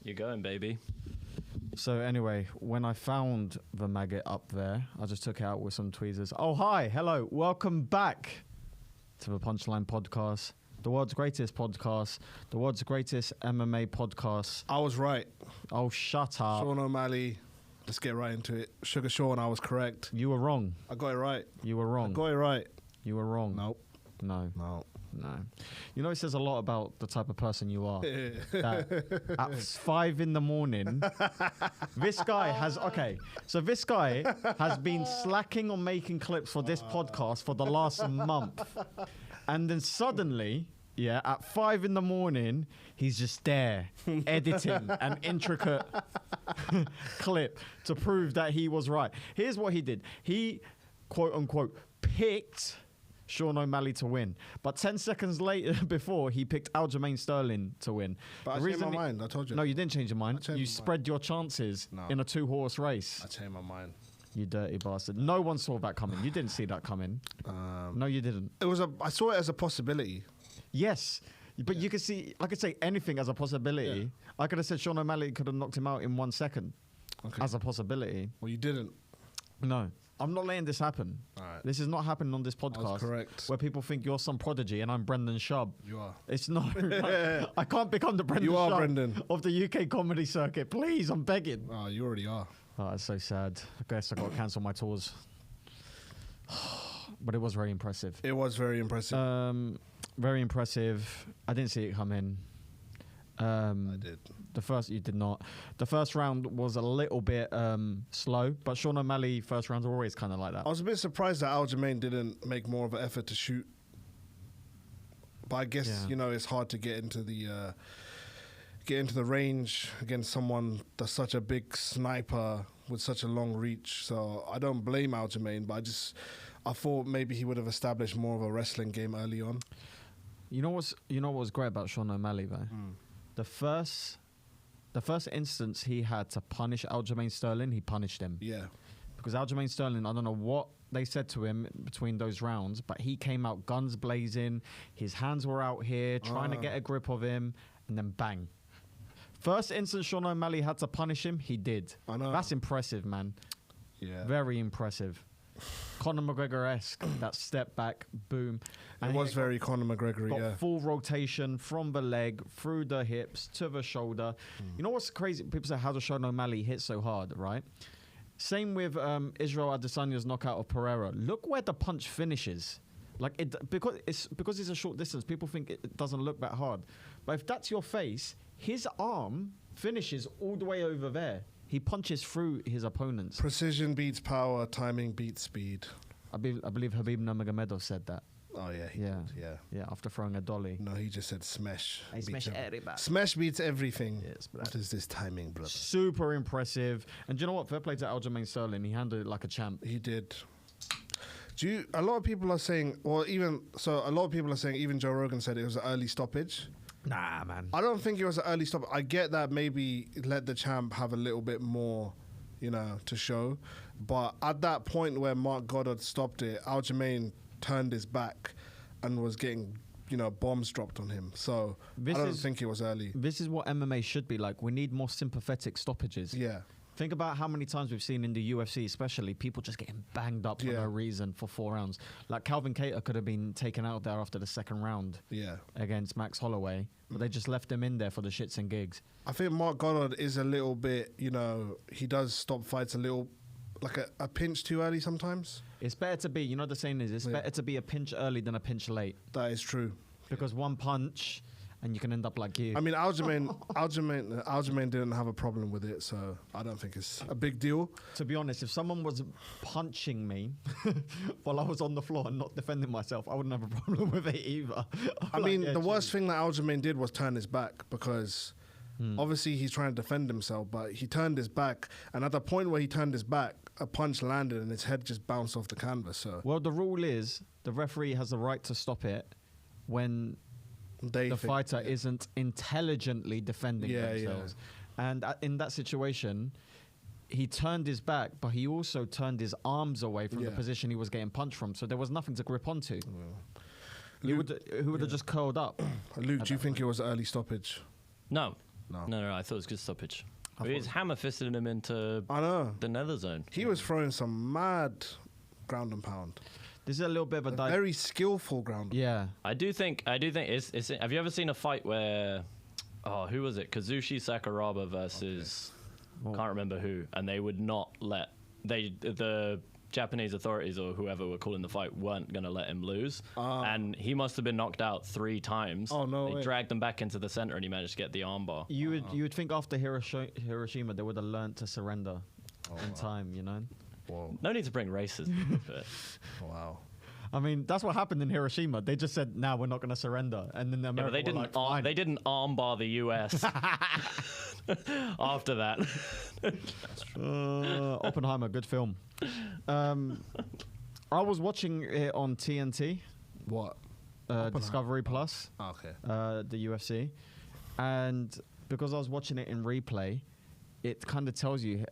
You're going, baby. So anyway, when I found the maggot up there, I just took it out with some tweezers. Oh, hi. Hello. Welcome back to the Punchline Podcast. The world's greatest podcast. The world's greatest MMA podcast. I was right. Oh, shut up. Sean O'Malley. Let's get right into it. Sugar Sean, I was correct. You were wrong. I got it right. You were wrong. I got it right. You were wrong. Nope. No. No. No. You know, it says a lot about the type of person you are. That at 5 a.m, this guy has, this guy has been slacking on making clips for this podcast for the last month. And then suddenly, at 5 a.m, he's just there editing an intricate clip to prove that he was right. Here's what he did. He, quote unquote, picked Sean O'Malley to win. But 10 seconds later, before, he picked Aljamain Sterling to win. But I changed my mind, I told you. No, you didn't change your mind. You spread your chances in a 2-horse race. I changed my mind. You dirty bastard. No one saw that coming. You didn't see that coming. No, you didn't. I saw it as a possibility. Yes. But you could see, I could say anything as a possibility. Yeah. I could have said Sean O'Malley could have knocked him out in 1 second as a possibility. Well, you didn't. No. I'm not letting this happen. All right. This is not happening on this podcast. That's correct. Where people think you're some prodigy and I'm Brendan Schaub. You are. It's not. I can't become the Brendan Schaub Brendan. Of the UK comedy circuit. Please, I'm begging. Oh, you already are. Oh, that's so sad. I guess I got to cancel my tours. But it was very impressive. It was very impressive. Very impressive. I didn't see it come in. I did. You did not. The first round was a little bit slow, but Sean O'Malley first rounds are always kind of like that. I was a bit surprised that Aljamain didn't make more of an effort to shoot. But I guess, it's hard to get into the range against someone that's such a big sniper with such a long reach. So I don't blame Aljamain, but I thought maybe he would have established more of a wrestling game early on. You know what was great about Sean O'Malley though? The first instance he had to punish Aljamain Sterling, he punished him. Yeah. Because Aljamain Sterling, I don't know what they said to him between those rounds, but he came out guns blazing. His hands were out here trying to get a grip of him, and then bang. First instance Sean O'Malley had to punish him, he did. I know. That's impressive, man. Yeah. Very impressive. Conor McGregor-esque, that step back, boom. And it was very Conor McGregor, got full rotation from the leg, through the hips, to the shoulder. You know what's crazy? People say, how does Sean O'Malley hit so hard, right? Same with Israel Adesanya's knockout of Pereira. Look where the punch finishes. Because it's a short distance, people think it doesn't look that hard. But if that's your face, his arm finishes all the way over there. He punches through his opponents. Precision beats power, timing beats speed. I believe Khabib Nurmagomedov said that. Oh, yeah, he did, yeah. Yeah, after throwing a dolly. No, he just said smash. I smash everybody. Smash beats everything. Yes, what is this timing, brother? Super impressive. And do you know what? Fair play to Aljamain Sterling. He handled it like a champ. He did. A lot of people are saying, even Joe Rogan said it was an early stoppage. Nah, man. I don't think it was an early stop. I get that maybe let the champ have a little bit more, to show. But at that point where Mark Goddard stopped it, Aljamain turned his back and was getting, bombs dropped on him. So I don't think it was early. This is what MMA should be like. We need more sympathetic stoppages. Yeah. Think about how many times we've seen in the UFC, especially, people just getting banged up for no reason for 4 rounds. Like Calvin Kattar could have been taken out there after the second round against Max Holloway, but they just left him in there for the shits and gigs. I think Mark Goddard is a little bit, he does stop fights a little, like a pinch too early sometimes. It's better to be, the saying is, it's better to be a pinch early than a pinch late. That is true. Because one punch and you can end up like you. I mean, Aljamain didn't have a problem with it, so I don't think it's a big deal. To be honest, if someone was punching me while I was on the floor and not defending myself, I wouldn't have a problem with it either. The worst thing that Aljamain did was turn his back, because obviously he's trying to defend himself, but he turned his back, and at the point where he turned his back, a punch landed and his head just bounced off the canvas. So, well, the rule is the referee has the right to stop it when the fighter isn't intelligently defending themselves. And in that situation, he turned his back, but he also turned his arms away from the position he was getting punched from. So there was nothing to grip onto. Who would have just curled up. Luke, do you think it was an early stoppage? No. No, I thought it was good stoppage. He was hammer-fisting him into I know. the nether zone. He was throwing some mad ground and pound. This is a little bit of a Very skillful ground. Yeah. I do think it's have you ever seen a fight where who was it? Kazushi Sakuraba versus can't remember who, and they would not let the Japanese authorities or whoever were calling the fight weren't going to let him lose, and he must have been knocked out 3 times. Oh no! They dragged him back into the center, and he managed to get the armbar. You would think after Hiroshima they would have learned to surrender in time, you know. Whoa. No need to bring races into it. Wow. I mean, that's what happened in Hiroshima. They just said, "Nah, we're not going to surrender," and then America they didn't armbar the U.S. after that. Oppenheimer, good film. I was watching it on TNT, What? Discovery Plus, Okay. the UFC, and because I was watching it in replay, it kind of tells you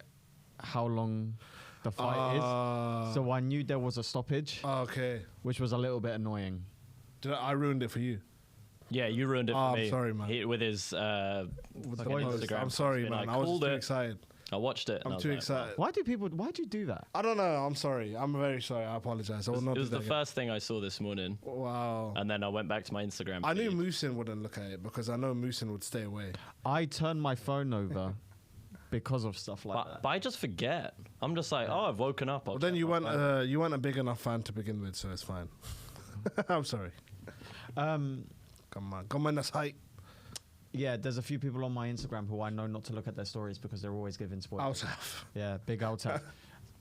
how long the fight is. So I knew there was a stoppage, Okay. which was a little bit annoying. I ruined it for you? Yeah, you ruined it for me. I'm sorry, man. With his The fucking post. Instagram. I'm sorry, And man. I I was called too it. excited. I watched it. And I I'm was too like, excited. Why do you do that? I don't know. I'm sorry. I'm very sorry. I apologize. I will not It do was that the again. first thing I saw this morning, Wow. and then I went back to my Instagram. I knew feed. Muhsin wouldn't look at it because I know Muhsin would stay away. I turned my phone over because of stuff like that. But I just forget. I'm just like, I've woken up. Well, then you weren't a big enough fan to begin with, so it's fine. I'm sorry. Come on, that's height. Yeah, there's a few people on my Instagram who I know not to look at their stories because they're always giving spoilers. Altaf. Yeah, big Altaf.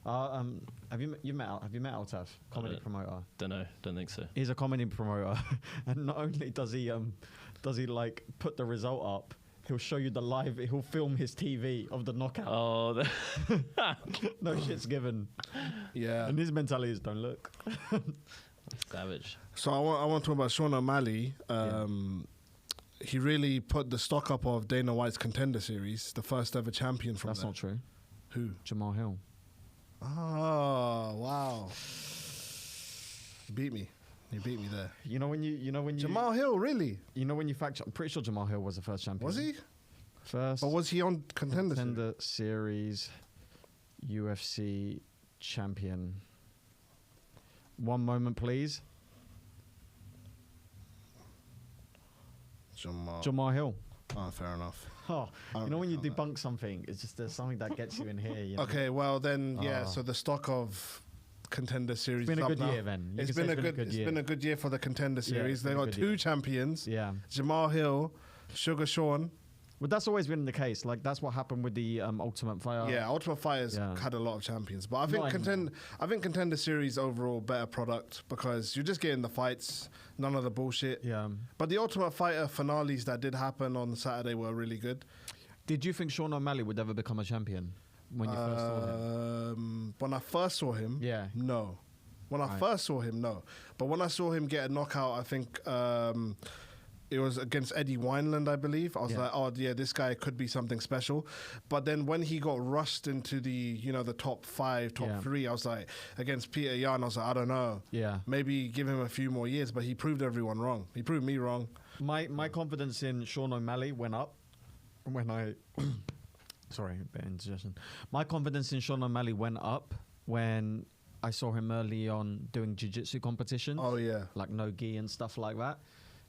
Have you met Altaf, comedy promoter? Don't think so. He's a comedy promoter, and not only does he like put the result up, he'll show you the live. He'll film his TV of the knockout. Oh, No shit's given. Yeah. And his mentality is don't look. savage. So I want to talk about Sean O'Malley. He really put the stock up of Dana White's Contender Series, the first ever champion from That's there. not true. Who? Jamal Hill. Oh, wow. You beat me there. You know when you Jamal Hill, really? You know when you fact check, I'm pretty sure Jamal Hill was the first champion. Was he? First. Or was he on Contender Series? Contender Series UFC champion. One moment, please. Jamal Hill. Oh, fair enough. Oh, I you know when you don't know debunk something, it's just there's something that gets you in here. You know? Okay, well then, so the stock of Contender Series. It's been a is good up now. year then. You It's can been say a good. It's year. been a good year for the Contender Series. it's They been a got good 2 year. champions. Yeah. Jamal Hill, Sugar Sean. But that's always been the case. Like that's what happened with the Ultimate Fighter. Yeah, Ultimate Fighters had a lot of champions, but I think Contender Series overall better product because you're just getting the fights, none of the bullshit. Yeah. But the Ultimate Fighter finales that did happen on Saturday were really good. Did you think Sean O'Malley would ever become a champion when you first saw him? When I first saw him, no. When I first saw him, no. But when I saw him get a knockout, I think it was against Eddie Wineland, I believe. I was like, oh yeah, this guy could be something special. But then when he got rushed into the top 5, top 3, I was like, against Peter Yan, I was like, I don't know. Yeah. Maybe give him a few more years, but he proved everyone wrong. He proved me wrong. My confidence in Sean O'Malley went up when I sorry, a bit of indigestion. My confidence in Sean O'Malley went up when I saw him early on doing jiu-jitsu competitions. Oh yeah. Like no gi and stuff like that.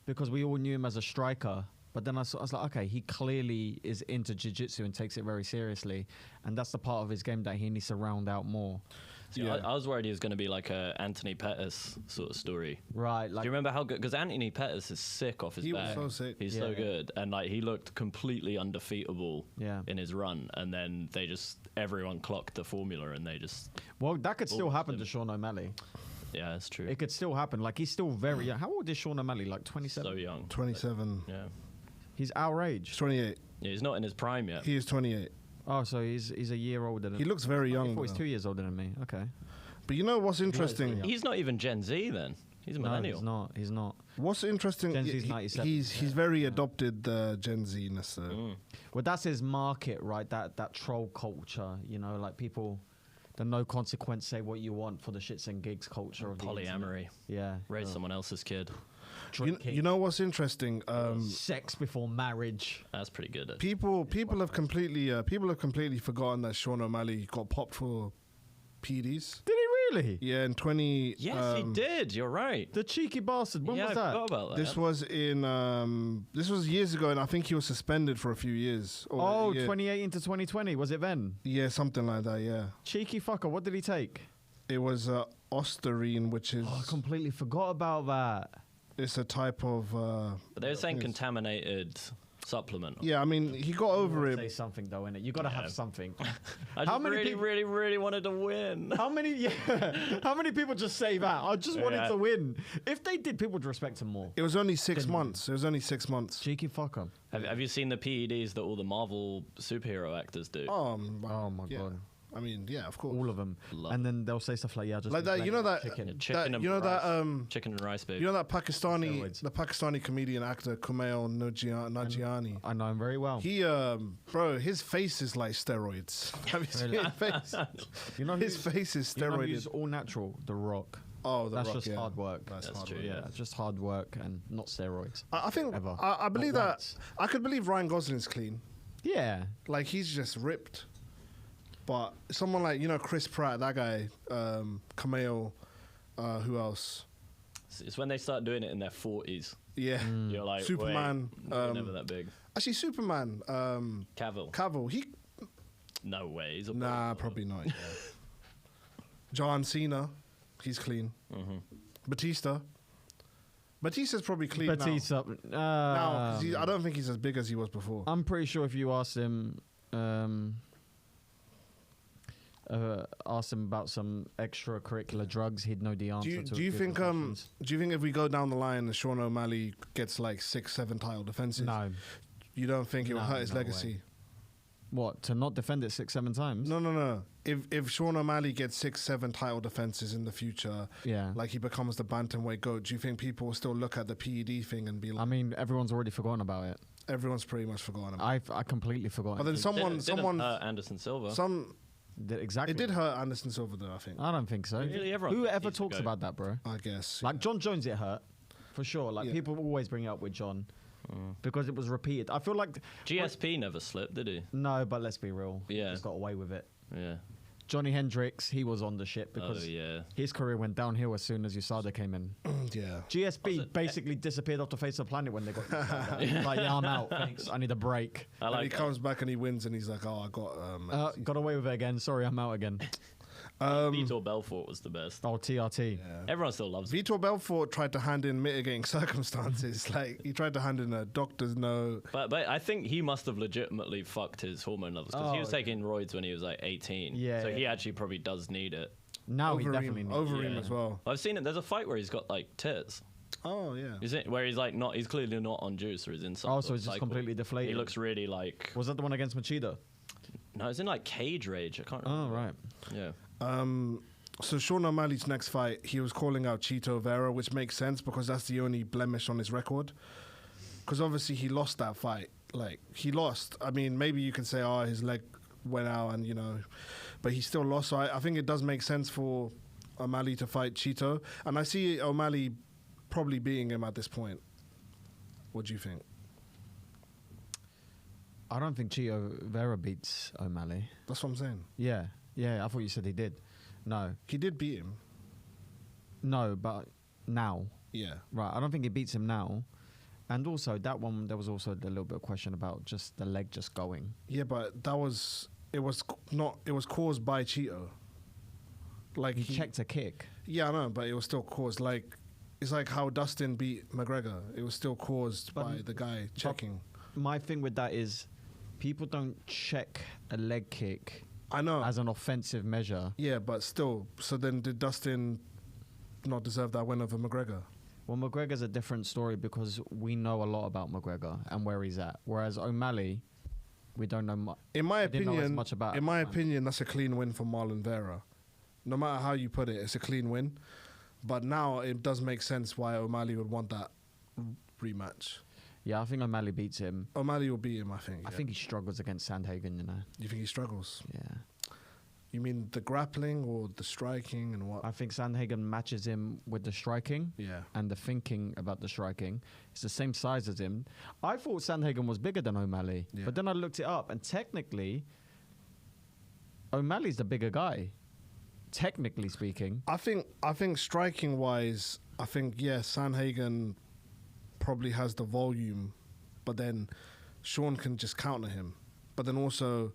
Because we all knew him as a striker. But then I was like, okay, he clearly is into jiu-jitsu and takes it very seriously. And that's the part of his game that he needs to round out more. See, I was worried he was going to be like a Anthony Pettis sort of story. Right. Like, do you remember how good? Because Anthony Pettis is sick off his back. He was so sick. He's so good. And like he looked completely undefeatable in his run. And then everyone clocked the formula and they just... Well, that could still happen to Sean O'Malley. Yeah, that's true. It could still happen. Like, he's still very young. How old is Sean O'Malley? Like, 27? So young. 27. Yeah. He's our age. He's 28. Yeah, he's not in his prime yet. He is 28. Oh, so he's a year older than... He looks very young. I thought he's 2 years older than me. Okay. But you know what's interesting? He's not even Gen Z then. He's a millennial. No, he's not. What's interesting? Gen Z's 97. He's very adopted the Gen Z-ness. Well, that's his market, right? That troll culture, like people... The no consequence, say what you want for the shits and gigs culture of polyamory. Yeah. Raise someone else's kid. drinking. You know what's interesting? Sex before marriage. That's pretty good. People have completely forgotten that Sean O'Malley got popped for PEDs. Did he really? Yeah, in 20. Yes, he did. You're right. The cheeky bastard. When yeah, was I that? forgot about that. This was years ago, and I think he was suspended for a few years. Oh, 2018 to 2020. Was it then? Yeah, something like that. Yeah, Cheeky fucker. What did he take? it was Osterine, which is Oh, I completely forgot about that. it's a type of. But they were saying I think contaminated supplement. yeah, I mean, he got over Say it. something though, innit? You got to Yeah. have something. I How just many really, people- really, really wanted to win. How many? Yeah. How many people just say that? I just wanted Yeah. to win. If they did, people would respect him more. It was only 6 months. It was only 6 months. Cheeky fucker. Have you seen the PEDs that all the Marvel superhero actors do? Oh my yeah. god. I mean, yeah, of course. All of them. Love and then they'll say stuff like, "Yeah, just Like that, you know that, chicken." Chicken and you know rice. that, Chicken and rice, baby. you know that Pakistani, Steroids. the Pakistani comedian actor Kumail Nanjiani. I know him very well. He, bro, his face is like steroids. Have you seen his face? You know His face is You know steroided. who's all natural? The Rock. Oh, the That's Rock, just yeah. hard work. That's hard true, work. yeah. Yeah, just hard work and not steroids. I think Ever. I believe Not that. once. I could believe Ryan Gosling's clean. Yeah. Like he's just ripped. But someone like Chris Pratt, that guy, Kumail, who else? It's when they start doing it in their 40s. Yeah, You're like, Superman. Wait, they're never that big. Actually, Superman. Cavill. Cavill. He No way. He's a nah, bodybuilder. probably not. Yeah. John Cena, he's clean. Batista. Batista's probably clean Batista. now. 'Cause I don't think he's as big as he was before. I'm pretty sure if you asked him about some extracurricular drugs, he'd know the answer to Do you a few think questions. do you think if we go down the line and Sean O'Malley gets like 6-7 title defenses, No. you don't think it will No, hurt his no legacy? What, to not defend it 6-7 times? No. If Sean O'Malley gets 6-7 title defenses in the future, Yeah. like he becomes the bantamweight GOAT, do you think people will still look at the PED thing and be like, I mean, everyone's already forgotten about it. everyone's pretty much forgotten about it? I completely forgot. But then Didn't hurt Anderson Silva. Exactly. It did hurt Anderson Silva though, I think. I don't think so. Really, everyone Who thinks ever he's the talks GOAT. about that, bro? I guess. Like John Jones, it hurt for sure. Like Yeah. people always bring it up with John because it was repeated. I feel like GSP never slipped, did he? no, but let's be real. Yeah. He's got away with it. Yeah. Johnny Hendricks, he was on the shit because yeah. his career went downhill as soon as USADA came in. Yeah. GSP basically disappeared off the face of the planet when they got USADA. He's like, yeah, I'm out. Thanks. I need a break. I And like he that. comes back and he wins and he's like, oh, I got Got away with it again. Sorry, I'm out again. Vitor Belfort was the best. Oh, TRT. Everyone still loves him. Vitor Belfort tried to hand in mitigating circumstances. Like he tried to hand in a doctor's note. But I think he must have legitimately fucked his hormone levels because he was taking roids when he was like 18. Yeah, So he yeah. actually probably does need it. Now he definitely needs Overeem Yeah. as well. I've seen it. There's a fight where he's got like tits. Oh yeah. Is it where he's like not? He's clearly not on juice or he's in some. Oh, sort so of he's just cycle. completely deflated. He looks really like. Was that the one against Machida? No, it's in like cage rage. I can't Oh, remember. right. Yeah. So Sean O'Malley's next fight, he was calling out Chito Vera, which makes sense because that's the only blemish on his record. Because obviously he lost that fight. Like he lost. I mean, maybe you can say, oh, his leg went out, and but he still lost. So I think it does make sense for O'Malley to fight Chito, and I see O'Malley probably beating him at this point. What do you think? I don't think Chito Vera beats O'Malley. That's what I'm saying. Yeah. I thought you said he did. No. He did beat him. No, but now. Yeah. Right. I don't think he beats him now. And also, that one, there was also a little bit of question about just the leg just going. Yeah, but it was caused by Chito. Like He checked a kick. Yeah, I know, but it was still caused. Like it's like how Dustin beat McGregor. It was still caused But- by the guy checking. My thing with that is people don't check a leg kick I know. as an offensive measure. Yeah, but still. So then, did Dustin not deserve that win over McGregor? Well, McGregor's a different story because we know a lot about McGregor and where he's at. Whereas O'Malley, we don't know much. In my I didn't know as opinion, much about in him, my man. opinion, that's a clean win for Marlon Vera. No matter how you put it, it's a clean win. But now it does make sense why O'Malley would want that rematch. Yeah, I think O'Malley beats him. O'Malley will beat him, I think. I yeah. think he struggles against Sandhagen, You think he struggles? Yeah. You mean the grappling or the striking and what? I think Sandhagen matches him with the striking. Yeah. And the thinking about the striking. It's the same size as him. I thought Sandhagen was bigger than O'Malley. Yeah. But then I looked it up, and technically, O'Malley's the bigger guy. Technically speaking. I think striking wise, I think Sandhagen probably has the volume, but then Sean can just counter him. But then also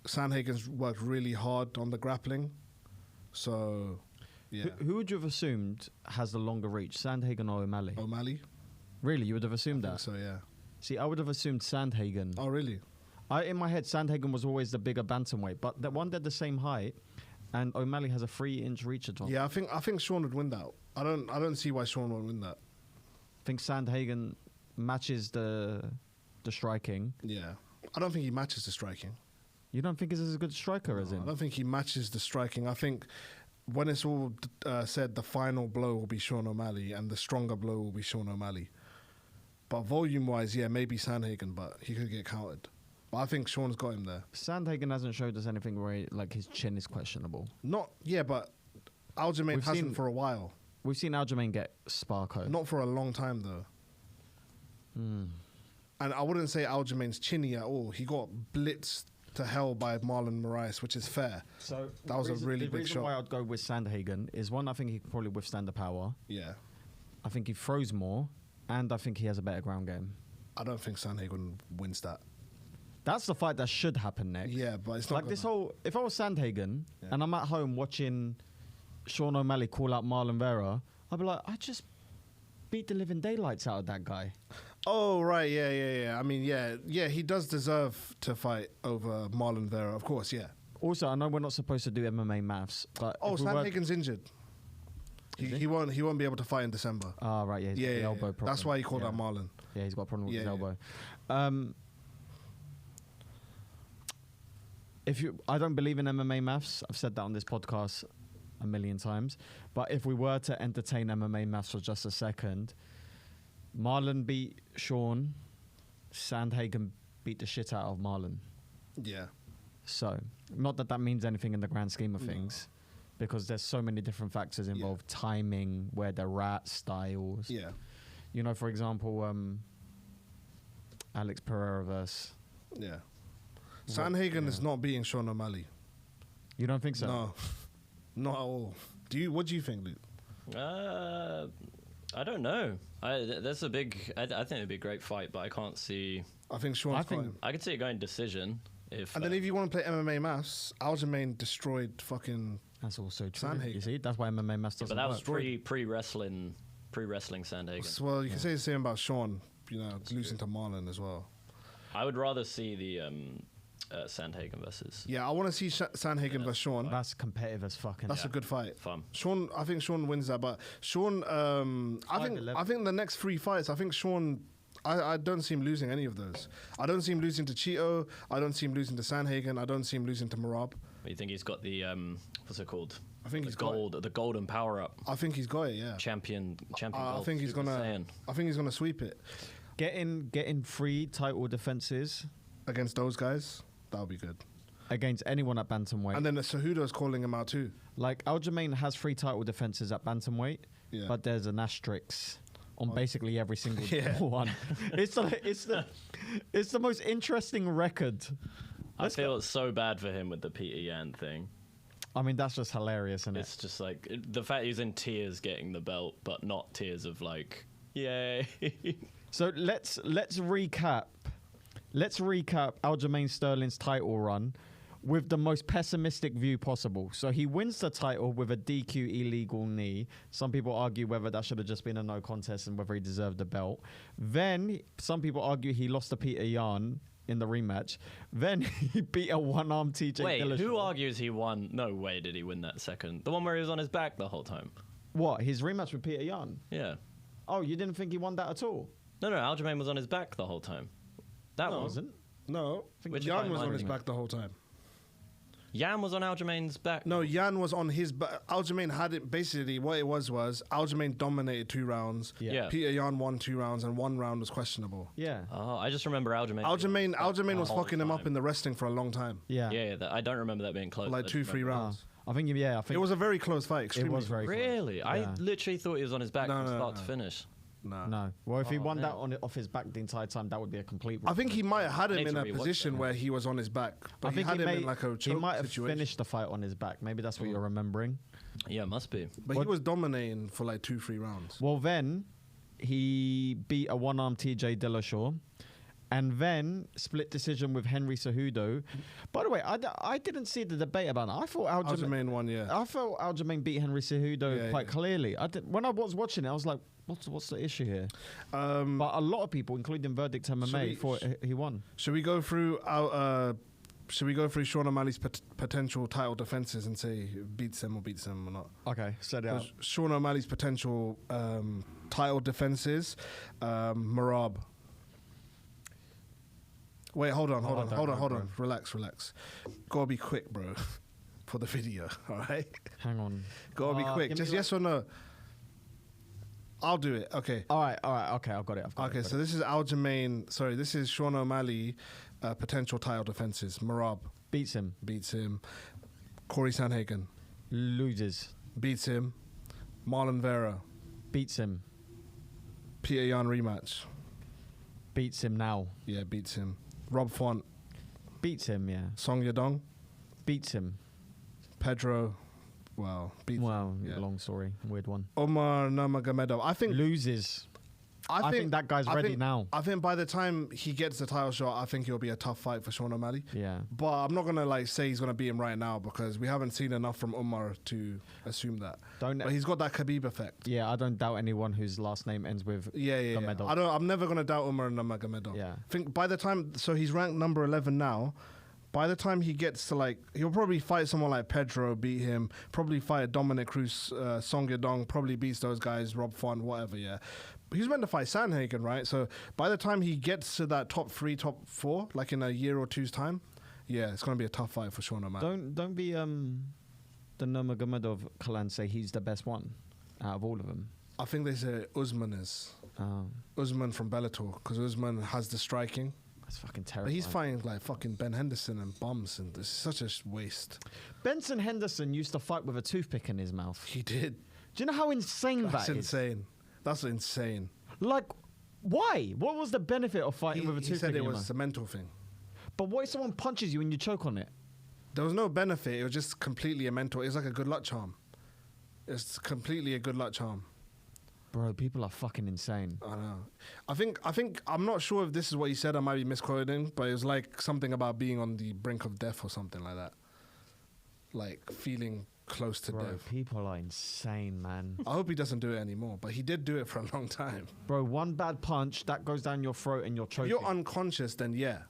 Sandhagen's worked really hard on the grappling. So yeah. Who would you have assumed has the longer reach, Sandhagen or O'Malley? O'Malley? Really, you would have assumed I that? think so, yeah. See, I would have assumed Sandhagen. Oh really? In my head, Sandhagen was always the bigger bantamweight, but they're the same height, and O'Malley has a 3-inch reach advantage. Yeah, I think Sean would win that. I don't see why Sean would win that. I think Sandhagen matches the striking. Yeah. I don't think he matches the striking. You don't think he's as good a striker as I him? don't think he matches the striking. I think when it's all said, the final blow will be Sean O'Malley and the stronger blow will be Sean O'Malley. But volume-wise, yeah, maybe Sandhagen, but he could get countered. But I think Sean's got him there. Sandhagen hasn't showed us anything where his chin is questionable. But Aljamain hasn't for a while. We've seen Aljamain get Sparko. Not for a long time, though. And I wouldn't say Aljamain's chinny at all. He got blitzed to hell by Marlon Moraes, which is fair. So that was a really big shot. The reason shot. why I'd go with Sandhagen is, one, I think he could probably withstand the power. Yeah. I think he throws more, and I think he has a better ground game. I don't think Sandhagen wins that. That's the fight that should happen next. Yeah, but it's not like this whole. If I was Sandhagen and I'm at home watching Sean O'Malley call out Marlon Vera, I'd be like, I just beat the living daylights out of that guy. Oh right, yeah. I mean, yeah, he does deserve to fight over Marlon Vera, of course, yeah. Also, I know we're not supposed to do MMA maths, but Sandhagen's injured. He won't be able to fight in December. Oh right, yeah, he's got the elbow problem. That's why he called out Marlon. Yeah, he's got a problem with his elbow. I don't believe in MMA maths. I've said that on this podcast a million times. But if we were to entertain MMA maths for just a second, Marlon beat Sean, Sandhagen beat the shit out of Marlon. Yeah. So, not that means anything in the grand scheme of things, because there's so many different factors involved. Timing, where they're at, styles. Yeah. You know, for example, Alex Pereira versus... Yeah. Sandhagen is not beating Sean O'Malley. You don't think so? No. Not at all. What do you think, Luke? I don't know. That's a big... I think it'd be a great fight, but I can't see... I think Sean's got him. I could see it going decision. And then if you want to play MMA maths, Aljamain destroyed fucking... That's also true. Sandhagen. You see, that's why MMA maths doesn't But that work. was pre-wrestling Sandhagen. Well, you can say the same about Sean, losing to Marlon as well. I would rather see the Sandhagen versus... Yeah, I want to see Sandhagen versus Sean. That's competitive as fucking. That's a good fight. Fun. Sean, I think Sean wins that, but Sean, I think the next 3 fights, I think Sean, I don't see him losing any of those. I don't see him losing to Cheeto. I don't see him losing to Sandhagen. I don't see him losing to Marab. You think he's got the what's it called? I think he's got the golden power up. I think he's got it. Yeah. Champion. I think he's gonna sweep it. Getting 3 title defenses against those guys. That would be good. Against anyone at bantamweight. And then Cejudo's calling him out too. Like Aljamain has 3 title defenses at bantamweight, but there's an asterisk on basically every single one. It's the most interesting record. I feel so bad for him with the Peter Yan thing. I mean, that's just hilarious, isn't it? It's just like the fact he's in tears getting the belt, but not tears of like, yay. So let's recap. Let's recap Aljamain Sterling's title run with the most pessimistic view possible. So he wins the title with a DQ illegal knee. Some people argue whether that should have just been a no contest and whether he deserved the belt. Then some people argue he lost to Peter Yan in the rematch. Then he beat a one-arm TJ Wait, Dillashaw. who argues he won? No way did he win that second. The one where he was on his back the whole time. What, his rematch with Peter Yan? Yeah. Oh, you didn't think he won that at all? No, Aljamain was on his back the whole time. That No. wasn't. No, Which Jan fight was am I on his thinking back the whole time. Yan was on Aljamain's back. No, Yan was on his back. Aljamain had it. Basically, what it was Aljamain dominated 2 rounds. Yeah. Peter Yan won 2 rounds, and 1 round was questionable. Yeah. Oh, I just remember Aljamain. Aljamain was the whole fucking him up time. in the wrestling for a long time. Yeah. Yeah, I don't remember that being close. Like I just 2-3 remember- rounds. I think It was a very close fight. it Extremely was very close. Really? Yeah. I literally thought he was on his back No, from no, start no. to finish. Nah. No. Well, if he Oh, won man. that off his back the entire time, that would be a complete. I think he might have had him Need in to a rewatch position that. where he was on his back, but I think he had him may, in like a he choke might have situation. finished the fight on his back. Maybe that's what you're remembering. Yeah, must be. But he was dominating for like 2-3 rounds. Well, then he beat a one-arm TJ Dillashaw, and then split decision with Henry Cejudo. By the way, I didn't see the debate about that. I thought Aljamain won, yeah. I felt Aljamain beat Henry Cejudo Yeah, quite yeah. clearly. When I was watching it, I was like, what's the issue here? But a lot of people, including Verdict MMA, thought he won. Should we go through Sean O'Malley's potential title defenses and say beats him or not? Okay, set it out. Sean O'Malley's potential title defenses. Marab. Wait, hold on. bro. Relax. Gotta be quick, bro, for the video. All right, Hang on. gotta be quick. give me Just like- yes or no. I'll do it. Okay. All right. Okay, I've got it. Okay, so this is this is Sean O'Malley potential title defenses. Marab beats him, beats him. Corey Sanhagen loses, beats him. Marlon Vera, beats him, Peter Yan rematch. beats him now, Yeah, beats him. Rob Font, beats him, yeah, Song Yadong, beats him. Pedro, beats Wow, him. Yeah. long story, weird one. Omar Nurmagomedov. I think Loses. I think that guy's ready now. I think by the time he gets the title shot, I think it'll be a tough fight for Sean O'Malley. Yeah. But I'm not gonna say he's gonna beat him right now because we haven't seen enough from Omar to assume that. Don't. But he's got that Khabib effect. Yeah, I don't doubt anyone whose last name ends with. Yeah. Gomedov. I'm never gonna doubt Omar Nurmagomedov. Yeah. I think by the time, so he's ranked number 11 now. By the time he gets to he'll probably fight someone like Pedro, beat him. Probably fight Dominic Cruz, Song Yadong. Probably beats those guys, Rob Font, whatever. Yeah. But he's meant to fight Sanhagen, right? So by the time he gets to that top 3, top 4, like in a year or two's time, yeah, it's gonna be a tough fight for Sean O'Malley. Don't be the Nurmagomedov clan say he's the best one out of all of them. I think they say Usman is. Usman from Bellator, because Usman has the striking. That's fucking But terrible. he's fighting like fucking Ben Henderson and bums, and this is such a waste. Benson Henderson used to fight with a toothpick in his mouth. He did. Do you know how insane That's that is? insane. That's insane. Like, why? What was the benefit of fighting with a He toothpick said in it your was mouth? a mental thing. But what if someone punches you and you choke on it? There was no benefit. It was just completely a mental. It's like a good luck charm. It's completely a good luck charm. Bro, people are fucking insane. I know. I think I'm not sure if this is what he said. I might be misquoting, but it was like something about being on the brink of death or something like that. Like feeling close to Bro, death. people are insane, man. I hope he doesn't do it anymore, but he did do it for a long time. Bro, one bad punch, that goes down your throat and you're If choking. you're unconscious, then yeah,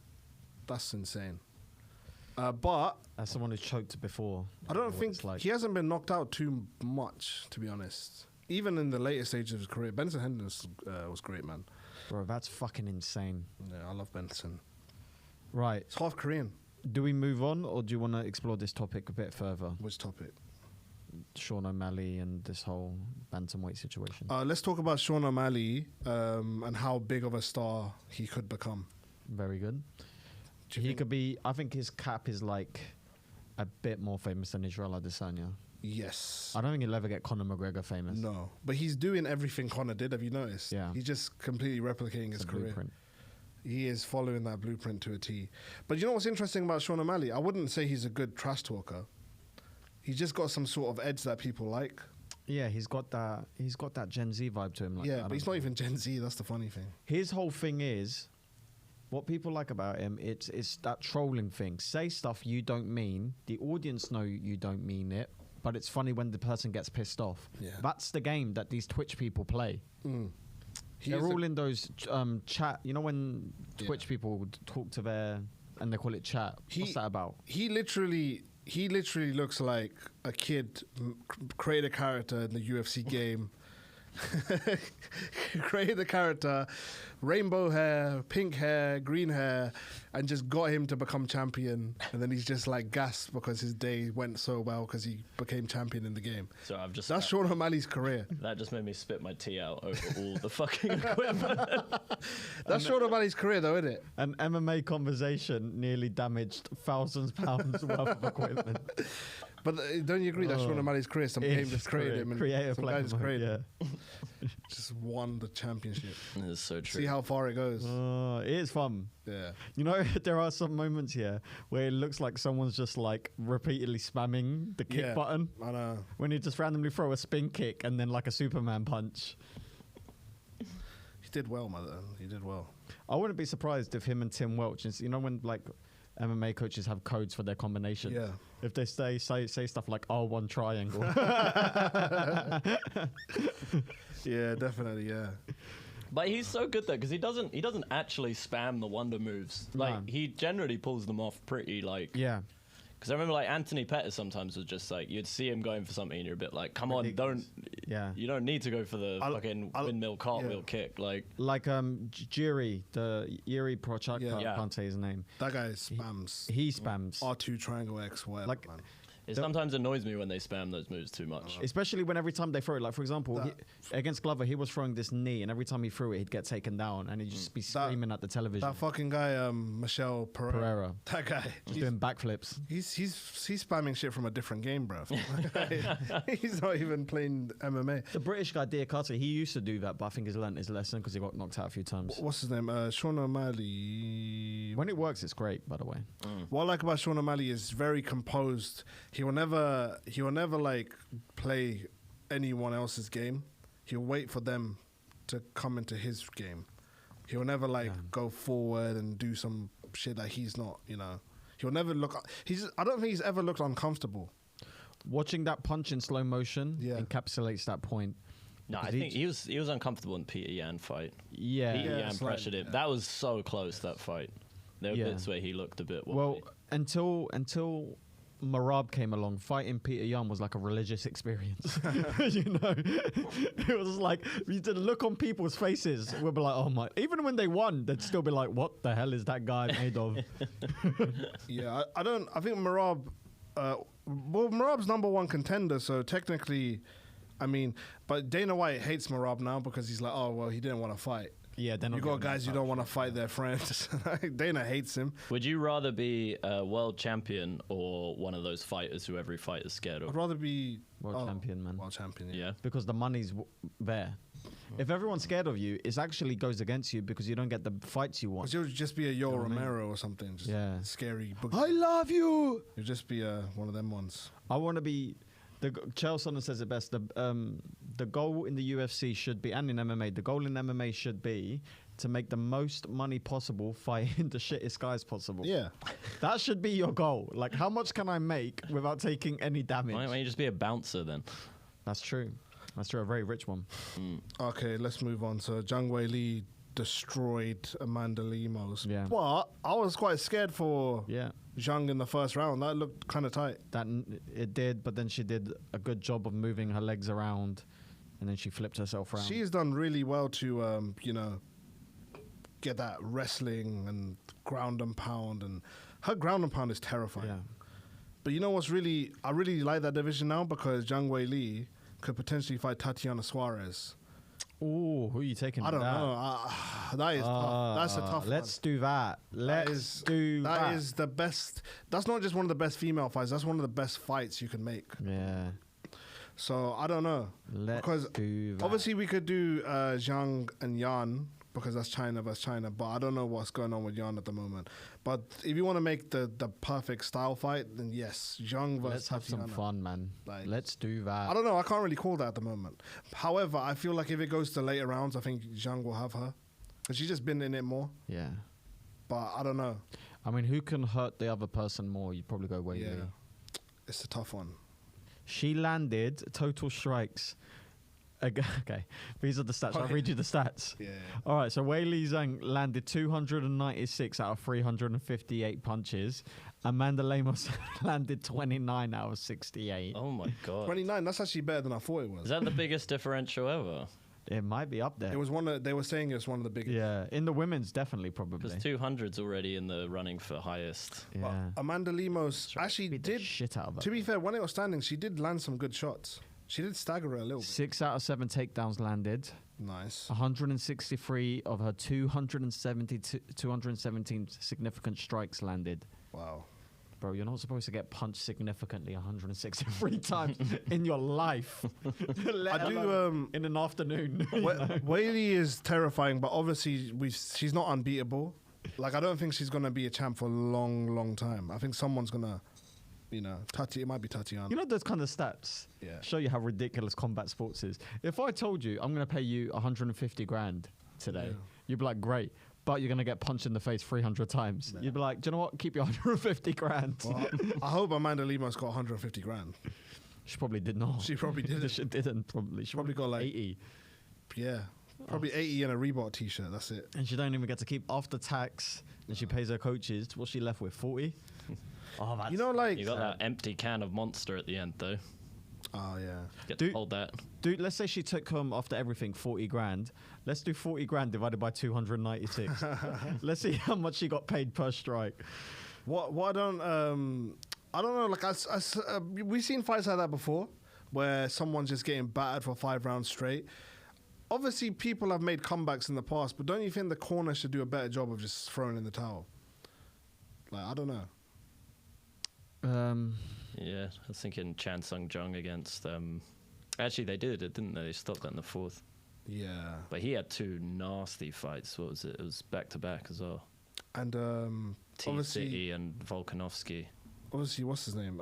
that's insane. But As someone who's choked before. I know don't what think it's like. he hasn't been knocked out too much, to be honest. Even in the later stages of his career, Benson Henderson was great, man. Bro, that's fucking insane. Yeah, I love Benson. Right. It's half Korean. Do we move on or do you want to explore this topic a bit further? Which topic? Sean O'Malley and this whole bantamweight situation. Let's talk about Sean O'Malley and how big of a star he could become. Very good. Do you He think- could be, I think his cap is like a bit more famous than Israel Adesanya. Yes. I don't think he'll ever get Conor McGregor famous. No. But he's doing everything Conor did. Have you noticed? Yeah. He's just completely replicating his It's a career. blueprint. He is following that blueprint to a T. But you know what's interesting about Sean O'Malley? I wouldn't say he's a good trash talker. He's just got some sort of edge that people like. Yeah, he's got that Gen Z vibe to him. Like, Yeah, but he's not even Gen Z. That's the funny thing. His whole thing is, what people like about him, it's that trolling thing. Say stuff you don't mean. The audience know you don't mean it, but it's funny when the person gets pissed off. Yeah. That's the game that these Twitch people play. He They're is a- all in those chat. You know when Yeah. Twitch people would talk to their, and they call it chat. What's that about? He literally looks like a kid create a character in the UFC game created a character, rainbow hair, pink hair, green hair, and just got him to become champion. And then he's just like gassed because his day went so well because he became champion in the game. So I've just That's Sean O'Malley's career. that just made me spit my tea out over all the fucking equipment. That's Sean O'Malley's career, though, isn't it? An MMA conversation nearly damaged thousands of pounds worth of equipment. But don't you agree that's Sean O'Malley's career? Some game just created him. And Creative some guy just created yeah. him. Just won the championship. It's so true. See how far it goes. It is fun. Yeah. You know, there are some moments here where it looks like someone's just like repeatedly spamming the kick button. I know. When you just randomly throw a spin kick and then like a Superman punch. He did well, mother. He did well. I wouldn't be surprised if him and Tim Welch, you know, when like MMA coaches have codes for their combinations. Yeah. If they say stuff like R1 triangle. Yeah, definitely. Yeah. But he's so good though because he doesn't actually spam the wonder moves. Like No. he generally pulls them off pretty like. Yeah. Because I remember like Anthony Pettis sometimes was just like you'd see him going for something and you're a bit like, come Ridiculous. on, Yeah. you don't need to go for the fucking windmill cartwheel kick. Like Like Jiri, the Yuri Prochak, Yeah. I can't say his name. That guy spams He spams. R2 triangle X, whatever, Like- man. it sometimes annoys me when they spam those moves too much. Especially when every time they throw it, like for example, against Glover, he was throwing this knee, and every time he threw it, he'd get taken down, and he'd just be screaming at the television. That fucking guy, Michelle Pereira. That guy. He's doing backflips. He's spamming shit from a different game, bro. He's not even playing MMA. The British guy, Diakata, he used to do that, but I think he's learned his lesson because he got knocked out a few times. What's his name? Sean O'Malley. When it works, it's great, by the way. What I like about Sean O'Malley is very composed. He will never like play anyone else's game. He'll wait for them to come into his game. He'll never like go forward and do some shit that he's not, you know. He'll never look. I don't think he's ever looked uncomfortable. Watching that punch in slow motion encapsulates that point. No, I think he was uncomfortable in Peter Yan fight. Yeah. Peter Yan slightly, pressured him. That was so close, that fight. There were bits where he looked a bit wobbly. Well, until Marab came along, fighting Peter Yan was like a religious experience. You know, it was like you did look on people's faces. We'll be like, oh my! Even when they won, they'd still be like, what the hell is that guy made of? Yeah, I don't. I think Marab. Well, Marab's number one contender, so technically, I mean, but Dana White hates Marab now because he's like, oh well, he didn't want to fight. Yeah, then You got guys who don't want to fight their friends. Dana hates him. Would you rather be a world champion or one of those fighters who every fighter's scared I'd of? rather be World champion, man. World champion. Yeah. Because the money's there. If everyone's scared of you, it actually goes against you because you don't get the fights you want. Because you'll just be a Yo know what I mean? Romero or something. Just scary. I love you. You'll just be one of them ones. I want to be. Chael Sonnen says it best. The goal in the UFC should be, and in MMA, the goal in MMA should be to make the most money possible fighting the shittest guys possible. Yeah. That should be your goal. Like, how much can I make without taking any damage? Why don't you just be a bouncer then? That's true. That's true. A very rich one. Okay, let's move on. So Zhang Weili destroyed Amanda Lemos. Yeah. But I was quite scared for Yeah. Zhang in the first round. That looked kind of tight. It did, but then she did a good job of moving her legs around, and then she flipped herself around. She's done really well to, get that wrestling and ground and pound. And her ground and pound is terrifying. Yeah. But you know what's really... I really like that division now because Zhang Weili could potentially fight Tatiana Suarez. Ooh, who are you taking? I don't know. That is tough. That's a tough Let's one. do that. Let's do that. That is the best. That's not just one of the best female fights. That's one of the best fights you can make. Yeah. So I don't know. Let's do that. Obviously we could do Zhang and Yan because that's China versus China. But I don't know what's going on with Yan at the moment. But if you want to make the perfect style fight, then yes, Zhang versus Let's have some Tatiana. fun, man. Like- Let's do that. I don't know. I can't really call that at the moment. However, I feel like if it goes to later rounds, I think Zhang will have her because she's just been in it more. Yeah. But I don't know. I mean, who can hurt the other person more? You'd probably go Weili. Yeah, it's a tough one. She landed total strikes. Okay, these are the stats. I'll read you the stats. Yeah. All right, so Weili Zhang landed 296 out of 358 punches. Amanda Lemos landed 29 out of 68. Oh my god. 29. That's actually better than I thought it was. Is that the biggest differential ever? It might be up there. It was they were saying it was one of the biggest. Yeah, in the women's, definitely, probably. Because 200's already in the running for highest. Yeah. But Amanda Lemos actually Beat the did. shit out of her. To be fair, when it was standing, she did land some good shots. She did stagger her a little bit. 6 out of 7 takedowns landed. Nice. 163 of her 217 significant strikes landed. Wow. Bro, you're not supposed to get punched significantly 163 times in your life. I do. In an afternoon. Weili is terrifying, but obviously she's not unbeatable. Like I don't think she's gonna be a champ for a long, long time. I think someone's gonna, it might be Tatiana. You know those kind of stats show you how ridiculous combat sports is. If I told you I'm going to pay you 150 grand today, you'd be like, great, but you're going to get punched in the face 300 times. You'd be like, do you know what? Keep your 150 grand. Well, I hope Amanda Lemos got 150 grand. She probably did not. She probably didn't. She didn't, probably. She Probably got like 80. Yeah. Probably 80 and a Reebok t-shirt. That's it. And she don't even get to keep after tax, and she pays her coaches. What's she left with? 40? Oh, that's You got that empty can of Monster at the end, though. Oh yeah. Get to hold that. Dude, let's say she took home after everything 40 grand. Let's do 40 grand divided by 296. Let's see how much she got paid per strike. What I don't know. Like we've seen fights like that before, where someone's just getting battered for 5 rounds straight. Obviously, people have made comebacks in the past, but don't you think the corner should do a better job of just throwing in the towel? Like I don't know. Yeah, I was thinking Chan Sung Jung against. Actually, they did it, didn't they? They stopped that in the 4th. Yeah. But he had 2 nasty fights. What was it? It was back to back as well. And obviously, City and Volkanovski. Obviously, what's his name?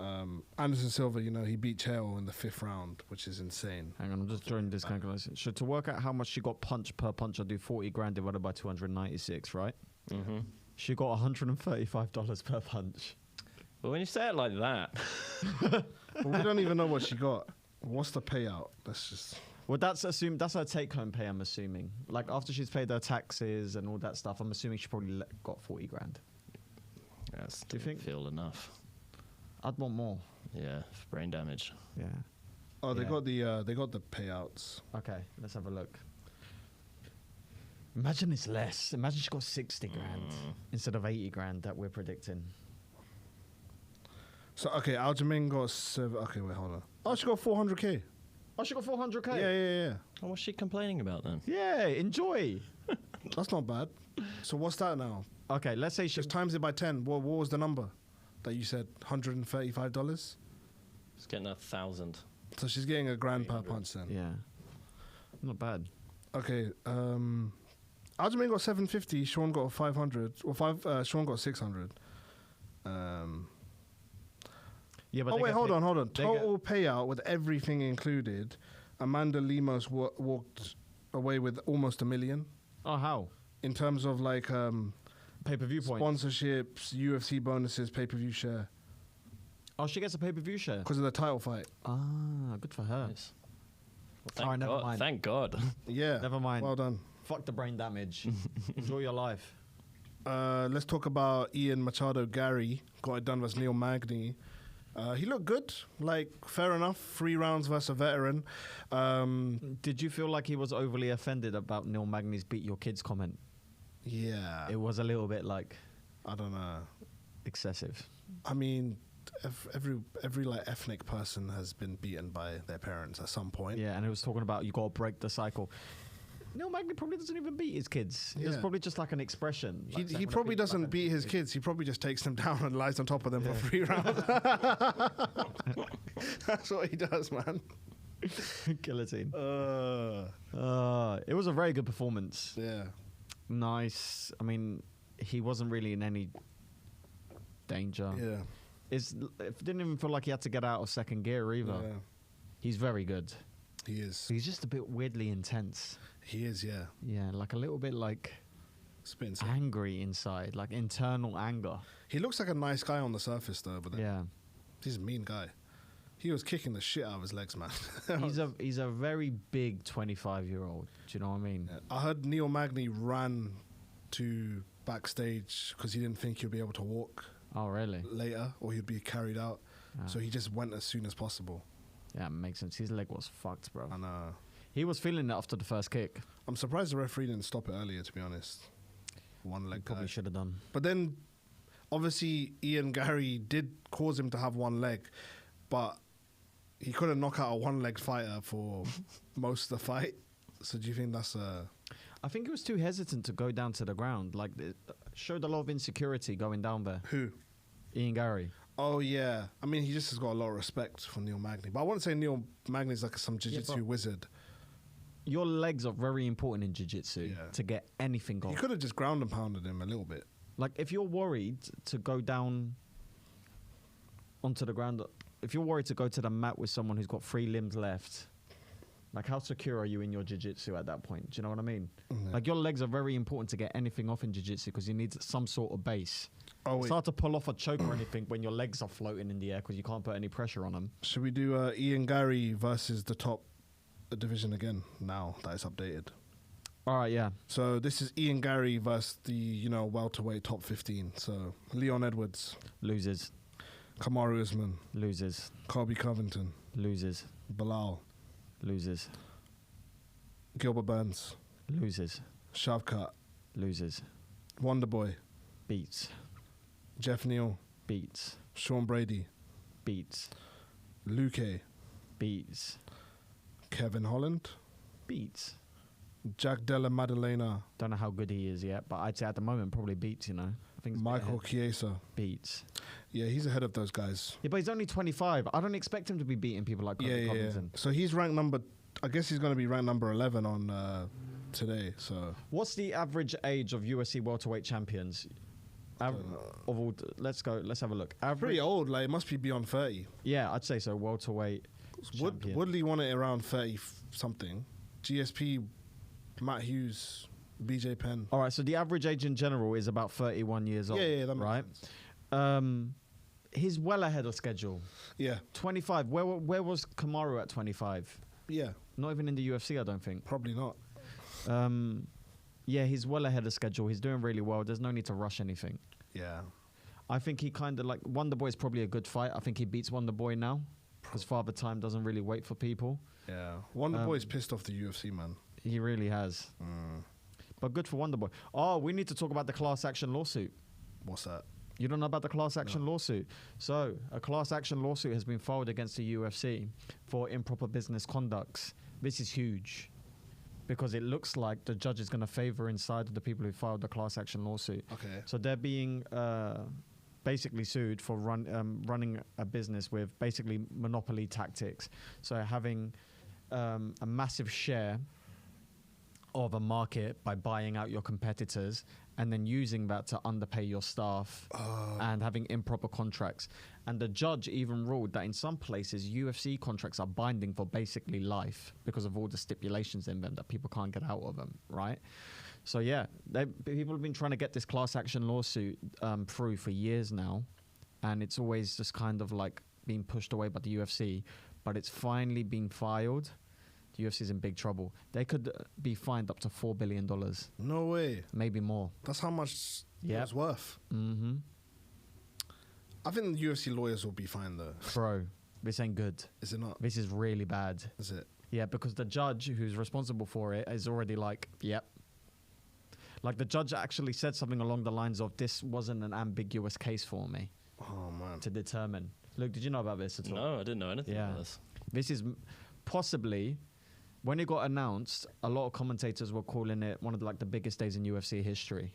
Anderson Silva. He beat Chael in the 5th round, which is insane. Hang on, I'm just drawing this calculation. So to work out how much she got punched per punch, I do 40 grand divided by 296, right? Mm-hmm. She got $135 per punch. But when you say it like that, Well, we don't even know what she got. What's the payout? That's just. Well, that's her take-home pay. I'm assuming, like after she's paid her taxes and all that stuff, I'm assuming she probably got 40 grand. that's Do you think? feel enough? I'd want more. Yeah, for brain damage. Yeah. Oh, they Yeah. got the payouts. Okay, let's have a look. Imagine it's less. Imagine she got 60 grand instead of 80 grand that we're predicting. So okay, Aljamain got 7. Okay, wait, hold on. Oh, she got 400k. Oh, she got 400k. Yeah. Oh, what's she complaining about then? Yeah, enjoy. That's not bad. So what's that now? Okay, let's say she. Just times it by 10. What was the number that you said? $135. She's getting 1,000. So she's getting a grand per punch then. Yeah. Not bad. Okay. Aljamain got 750. Sean got 500. Or Sean got 600. Yeah, but Oh they wait, get hold paid- on. they Total payout with everything included. Amanda Lemos walked away with almost $1 million Oh, how? in terms of like Pay-per-view points. sponsorships, UFC bonuses, pay-per-view share Oh, she gets a pay-per-view share. because of the title fight. Ah, good for her. Nice. Well, thank Alright, never God. mind. Thank God. Yeah. Never mind. Well done. Fuck the brain damage. Enjoy your life. Let's talk about Ian Garry. Got it done versus Neil Magny. He looked good. Like, fair enough. 3 rounds versus a veteran. Did you feel like he was overly offended about Neil Magny's beat your kids comment? Yeah. It was a little bit like I don't know. excessive. I mean, every like ethnic person has been beaten by their parents at some point. Yeah, and he was talking about you got to break the cycle. Neil Magny probably doesn't even beat his kids. It's Yeah. probably just like an expression. Like, He probably doesn't beat his kids. He probably just takes them down and lies on top of them for 3 rounds. That's what he does, man. Guillotine. It was a very good performance. Yeah. Nice. I mean, he wasn't really in any danger. Yeah. It didn't even feel like he had to get out of second gear either. Yeah. He's very good. He is. He's just a bit weirdly intense. He is, yeah. Yeah, like a little bit like Spins. angry inside, like internal anger. He looks like a nice guy on the surface, though, but then Yeah. he's a mean guy. He was kicking the shit out of his legs, man. He's a very big 25-year-old. Do you know what I mean? Yeah. I heard Neil Magny ran to backstage because he didn't think he'd be able to walk Oh, really? later or he'd be carried out. Ah. So he just went as soon as possible. Yeah, it makes sense. His leg was fucked, bro. And He was feeling it after the first kick. I'm surprised the referee didn't stop it earlier, to be honest. One leg Probably guy. should have done. But then, obviously, Ian Garry did cause him to have one leg, but he couldn't knock out a one-legged fighter for most of the fight. So do you think that's a... I think he was too hesitant to go down to the ground. Like, it showed a lot of insecurity going down there. Who? Ian Garry. Oh, yeah. I mean, he just has got a lot of respect for Neil Magny. But I wouldn't say Neil Magny's like some jiu-jitsu wizard. Your legs are very important in jiu-jitsu to get anything He off. could have just ground and pounded him a little bit. Like, if you're worried to go down onto the ground, if you're worried to go to the mat with someone who's got 3 limbs left, like, how secure are you in your jiu-jitsu at that point? Do you know what I mean? Mm-hmm. Like, your legs are very important to get anything off in jiu-jitsu because you need some sort of base. Oh, It's wait. hard to pull off a choke or anything when your legs are floating in the air because you can't put any pressure on them. Should we do Ian Garry versus the top division again now that it's updated? All right, yeah. So this is Ian Garry versus the, welterweight top 15. So Leon Edwards, Loses. Kamaru Usman, Loses. Colby Covington, Loses. Bilal, Loses. Gilbert Burns, Loses. Shavkat, Loses. Wonderboy, Beats. Jeff Neal, Beats. Sean Brady, Beats. Luque, Beats. Kevin Holland, Beats. Jack Della Maddalena, Don't know how good he is yet, but I'd say at the moment probably beats, I think it's a bit Michael ahead. Chiesa. Beats. Yeah, he's ahead of those guys. Yeah, but he's only 25. I don't expect him to be beating people like Colby Covington. So he's ranked I guess he's going to be ranked number 11 on today. So What's the average age of UFC welterweight champions? Let's have a look. Average, pretty old. Like, it must be beyond 30. Yeah, I'd say so. Welterweight champion. Woodley won it around 30 something. GSP, Matt Hughes, BJ Penn. All right, so the average age in general is about 31 years old. Yeah, that makes right? sense. He's well ahead of schedule. Yeah, 25. Where was Kamaru at 25? yeah, Not even in the UFC, I don't think. probably not. Yeah, he's well ahead of schedule. He's doing really well. There's no need to rush anything. Yeah, I think he kind of like Wonderboy is probably a good fight. I think he beats Wonderboy now because Father Time doesn't really wait for people. yeah. Wonderboy's pissed off the UFC, man. He really has. But good for Wonderboy. Oh, we need to talk about the class action lawsuit. What's that? You don't know about the class action lawsuit? So, a class action lawsuit has been filed against the UFC for improper business conducts. This is huge because it looks like the judge is going to favor inside of the people who filed the class action lawsuit. Okay. So, they're being basically sued for running a business with basically monopoly tactics. So, having a massive share of a market by buying out your competitors and then using that to underpay your staff and having improper contracts. And the judge even ruled that in some places UFC contracts are binding for basically life because of all the stipulations in them that people can't get out of them, right? So yeah, people have been trying to get this class action lawsuit through for years now, and it's always just kind of like being pushed away by the UFC, but it's finally been filed. The UFC is in big trouble. They could be fined up to $4 billion, No way. maybe more. That's how much Yep. it's worth. Mm-hmm. I think the UFC lawyers will be fine, though. Bro, this ain't good. Is it not? This is really bad. Is it? Yeah, because the judge who's responsible for it is already like, yep. Like the judge actually said something along the lines of, this wasn't an ambiguous case for me Oh, man. to determine. Luke, did you know about this at all? No, I didn't know anything Yeah. about this. This is possibly, when it got announced, a lot of commentators were calling it one of the biggest days in UFC history.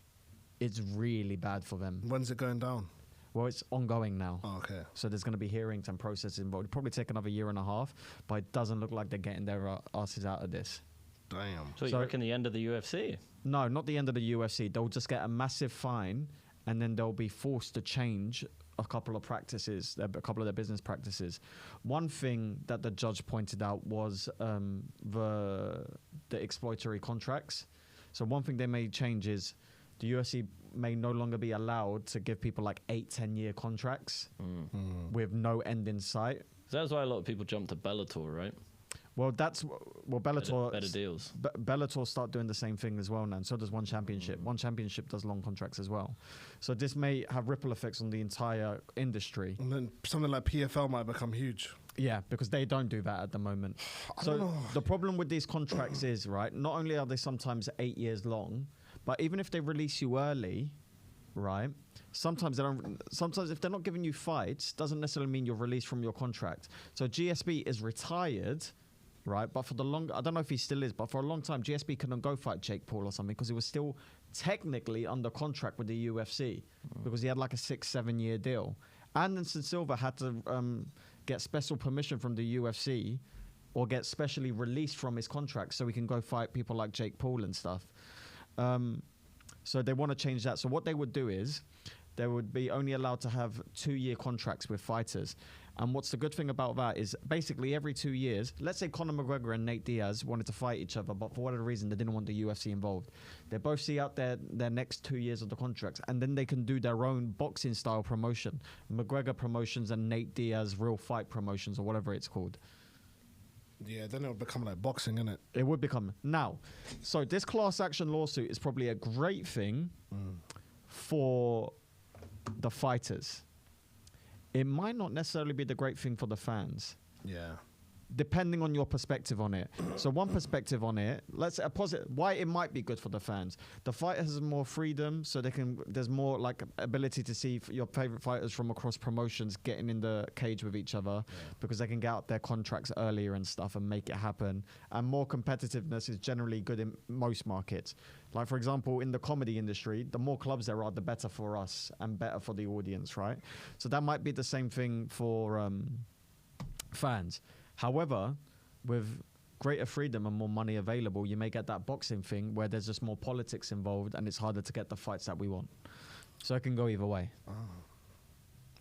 It's really bad for them. When's it going down? Well, it's ongoing now. Oh, okay. So there's going to be hearings and processes involved. It'll probably take another year and a half, but it doesn't look like they're getting their asses out of this. Damn. So you So- reckon the end of the UFC? No, not the end of the UFC. They'll just get a massive fine, and then they'll be forced to change a couple of practices, a couple of their business practices. One thing that the judge pointed out was the exploitory contracts. So one thing they may change is the UFC may no longer be allowed to give people 8-10 year contracts with no end in sight. So that's why a lot of people jump to Bellator, right? Well, Bellator Better deals. Bellator start doing the same thing as well now, and so does One Championship. One Championship does long contracts as well. So this may have ripple effects on the entire industry. And then something like PFL might become huge. Yeah, because they don't do that at the moment. So the problem with these contracts is, right, not only are they sometimes 8 years long, but even if they release you early, right, sometimes if they're not giving you fights, doesn't necessarily mean you're released from your contract. So GSP is retired, right? But for the long, I don't know if he still is, but for a long time, GSP couldn't go fight Jake Paul or something because he was still technically under contract with the UFC because he had like a 6-7 year deal. Anderson Silva had to get special permission from the UFC or get specially released from his contract so he can go fight people like Jake Paul and stuff. So they want to change that. So what they would do is they would be only allowed to have 2-year contracts with fighters. And what's the good thing about that is basically every 2 years, let's say Conor McGregor and Nate Diaz wanted to fight each other, but for whatever reason, they didn't want the UFC involved. They both see out their next 2 years of the contracts, and then they can do their own boxing style promotion. McGregor Promotions and Nate Diaz Real Fight Promotions, or whatever it's called. Yeah, then it'll become like boxing, innit? It would become. Now, so this class action lawsuit is probably a great thing for the fighters. It might not necessarily be the great thing for the fans. Yeah. Depending on your perspective on it. So one perspective on it, let's say a positive, why it might be good for the fans. The fighters have more freedom, so there's more like ability to see your favorite fighters from across promotions getting in the cage with each other because they can get out their contracts earlier and stuff and make it happen. And more competitiveness is generally good in most markets. Like, for example, in the comedy industry, the more clubs there are, the better for us and better for the audience, right? So that might be the same thing for fans. However, with greater freedom and more money available, you may get that boxing thing where there's just more politics involved and it's harder to get the fights that we want. So it can go either way. Oh.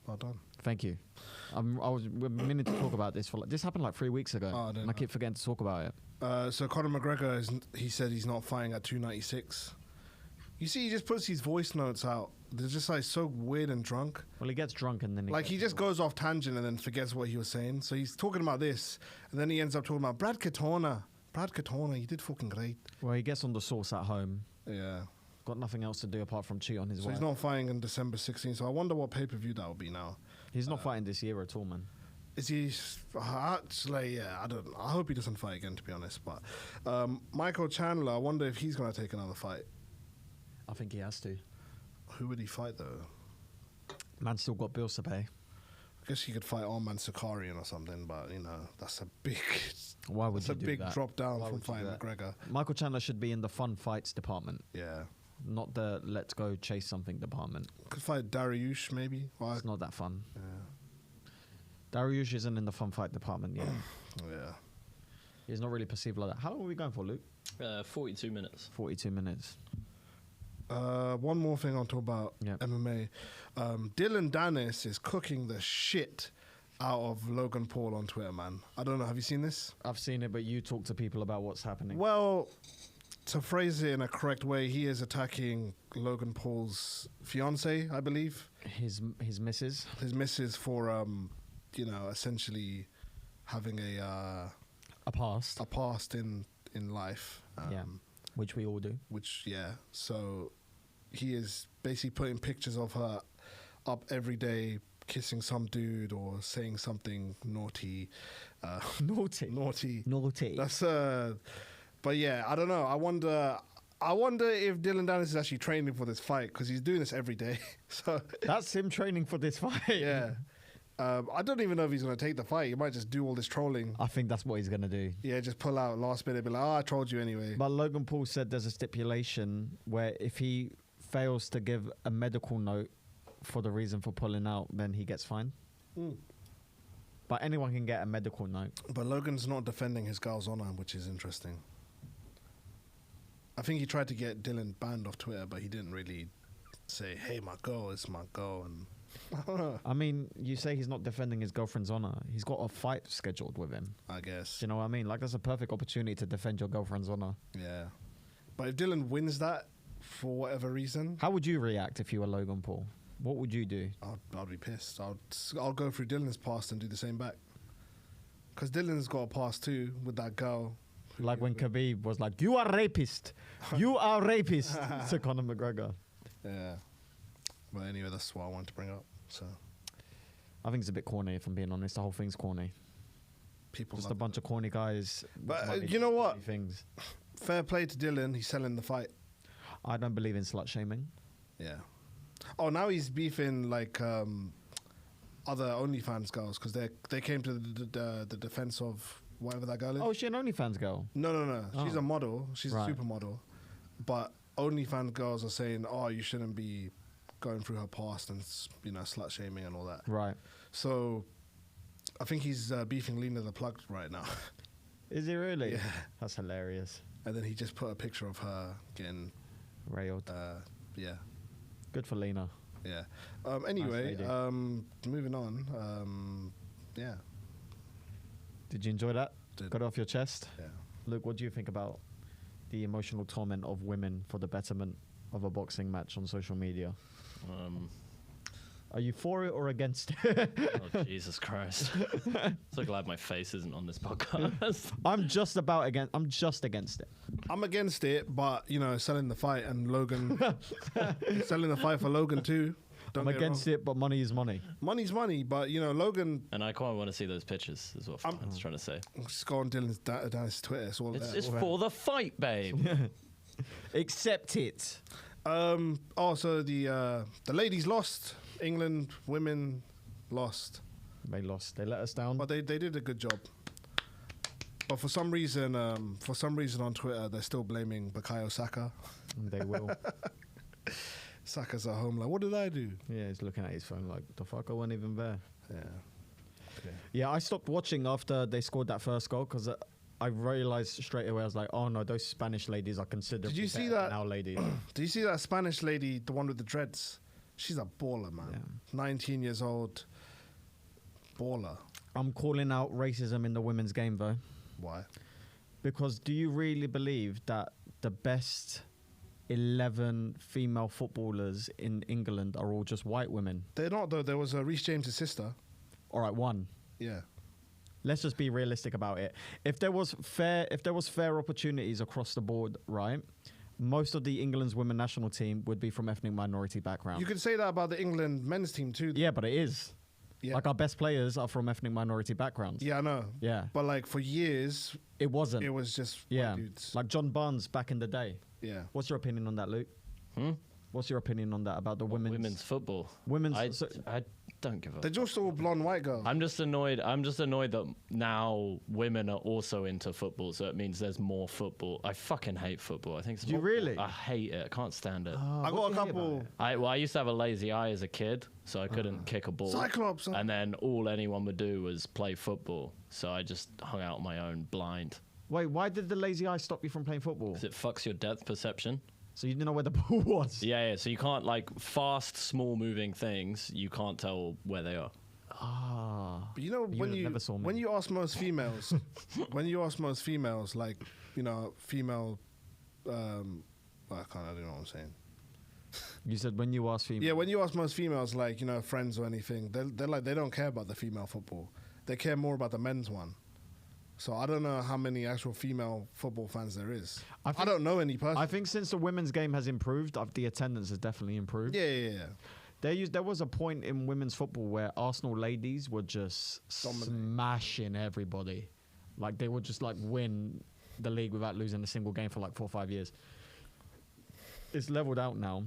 Well done. Thank you. We're meaning to talk about this. This happened like 3 weeks ago, and I keep forgetting to talk about it. So Conor McGregor, he said he's not fighting at 296. You see, he just puts these voice notes out. They're just like so weird and drunk. Well, he gets drunk and then he just goes off tangent and then forgets what he was saying. So he's talking about this, and then he ends up talking about Brad Katona. Brad Katona, you did fucking great. Well, he gets on the sauce at home. Yeah. Got nothing else to do apart from cheat on his wife. So he's not fighting in December 16th. So I wonder what pay-per-view that will be now. He's not fighting this year at all, man. Is he? Actually, yeah, I don't. I hope he doesn't fight again, to be honest. But Michael Chandler, I wonder if he's going to take another fight. I think he has to. Who would he fight though? Man's still got bills to pay. I guess he could fight Arman Sakarian or something, but that's a big. Why would that's you a do big that? drop down Why from would you fighting do that? McGregor. Michael Chandler should be in the fun fights department, Yeah, not the let's go chase something department. could fight Dariush maybe. Well, It's not that fun. yeah, Dariush isn't in the fun fight department yet. yeah. He's not really perceived like that. How long are we going for, Luke? 42 minutes. 42 minutes. One more thing I'll talk about Yep. MMA. Dylan Dennis is cooking the shit out of Logan Paul on Twitter, man. I don't know. Have you seen this? I've seen it, but you talk to people about what's happening. Well, to phrase it in a correct way, he is attacking Logan Paul's fiance, I believe, His missus. his missus for essentially having a past in life. Yeah. Which we all do. So he is basically putting pictures of her up every day, kissing some dude or saying something naughty. Naughty. That's but yeah, I don't know. I wonder if Dylan Dennis is actually training for this fight because he's doing this every day. So That's him training for this fight. yeah. I don't even know if he's going to take the fight. He might just do all this trolling. I think that's what he's going to do. Yeah, just pull out last minute, be like, I trolled you anyway. But Logan Paul said there's a stipulation where if he fails to give a medical note for the reason for pulling out, then he gets fined. But anyone can get a medical note. But Logan's not defending his girl's honor, which is interesting. I think he tried to get Dylan banned off Twitter, but he didn't really say, hey, my girl is my girl. And I don't know. I mean, you say he's not defending his girlfriend's honor. He's got a fight scheduled with him. I guess. Do you know what I mean? Like, that's a perfect opportunity to defend your girlfriend's honor. Yeah. But if Dylan wins that for whatever reason, How would you react if you were Logan Paul? What would you do? I'll be pissed. I'll go through Dylan's past and do the same back. Because Dylan's got a past too with that girl. Like when Khabib was like, "You are rapist, you are rapist," to Conor McGregor. Yeah. But anyway, that's what I wanted to bring up. So I think it's a bit corny, if I'm being honest. The whole thing's corny. people Just love a bunch of corny guys. But, might be you know doing what? corny Things. Fair play to Dylan. He's selling the fight. I don't believe in slut shaming. Yeah. Oh, now he's beefing like other OnlyFans girls because they came to the defense of whatever that girl is. Oh, is she an OnlyFans girl? No. She's Oh. a model. She's Right. a supermodel. But OnlyFans girls are saying, oh, you shouldn't be going through her past and, slut shaming and all that. Right. So I think he's beefing Lena the Plug right now. Is he really? Yeah. That's hilarious. And then he just put a picture of her getting, Railed. yeah. Good for Lena. Yeah. Anyway, lady. moving on. Yeah. Did you enjoy that? Did. Got it off your chest? Yeah. Luke, what do you think about the emotional torment of women for the betterment of a boxing match on social media? Are you for it or against it? Oh, Jesus Christ. So glad my face isn't on this podcast. I'm just against it. I'm against it, but selling the fight and Logan, selling the fight for Logan too. I'm against it, but money is money. Money's money, but Logan. And I quite want to see those pictures, is what Farhan's trying to say. Just go on Dylan's Dan's Twitter. It's all there. It's for the fight, babe. Accept it. So the ladies lost. England women lost, They lost. They let us down. but they did a good job. But for some reason on Twitter they're still blaming Bukayo Saka. And they will. Saka's at home like, what did I do? Yeah, he's looking at his phone like, the fuck, I wasn't even there. Yeah. Okay. Yeah, I stopped watching after they scored that first goal because I realized straight away, I was like, oh no, those Spanish ladies are considered Did you see better that? than our ladies. Do you see that Spanish lady, the one with the dreads? She's a baller, man. Yeah. 19 years old. Baller. I'm calling out racism in the women's game though. Why? Because do you really believe that the best 11 female footballers in England are all just white women? They're not though. There was Reece James' sister. All right, one. Yeah. Let's just be realistic about it. If there was fair opportunities across the board, right? Most of the England's women national team would be from ethnic minority background. You could say that about the England men's team too. Yeah, but it is. Yeah. Like our best players are from ethnic minority backgrounds. Yeah, I know. Yeah. But like for years, It wasn't. it was just yeah. white dudes. Like John Barnes back in the day. Yeah. What's your opinion on that, Luke? What's your opinion on that about the Women's football. women's I don't give a They're just all blonde white girls. I'm just annoyed that now women are also into football, so it means there's more football. I fucking hate football. I think it's Do you really? I hate it. I can't stand it. I got a couple. I used to have a lazy eye as a kid, so I couldn't kick a ball. Cyclops. And then all anyone would do was play football, so I just hung out on my own blind. Wait, why did the lazy eye stop you from playing football? Because it fucks your depth perception. So you didn't know where the ball was? Yeah, so you can't, like, fast, small moving things, you can't tell where they are. Ah. But never saw me. when you ask most females, like female, I don't know what I'm saying. You said when you asked female. Yeah, when you ask most females, like friends or anything, they're like they don't care about the female football. They care more about the men's one. So I don't know how many actual female football fans there is. I don't know any person. I think since the women's game has improved, the attendance has definitely improved. Yeah. There was a point in women's football where Arsenal ladies were just smashing everybody. Like they would just like win the league without losing a single game for like 4 or 5 years. It's leveled out now.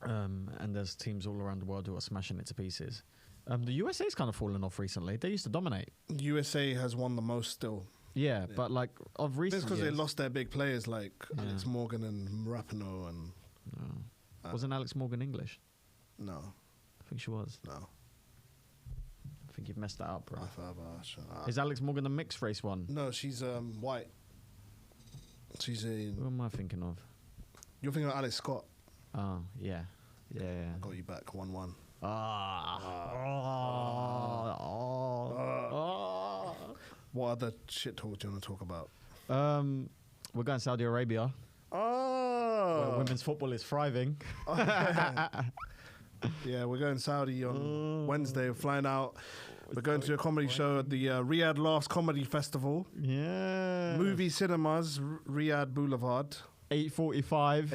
And there's teams all around the world who are smashing it to pieces. The USA's kind of fallen off recently. They used to dominate. USA has won the most still. Yeah, but like of recent It's because they years- lost their big players like Alex Morgan and Rapinoe and... Wasn't Alex Morgan English? No. I think she was. No. I think you've messed that up, bro. I Is Alex Morgan the mixed race one? No, she's white. She's a... Who am I thinking of? You're thinking of Alex Scott. Oh, yeah. Yeah. I got you back 1-1. What other shit talk do you want to talk about? We're going to Saudi Arabia, where women's football is thriving. Yeah, we're going Saudi on Wednesday. We're flying out. We're going to a comedy show at the Riyadh Laughs Comedy Festival. Yeah. Movie Cinemas, Riyadh Boulevard. 8:45.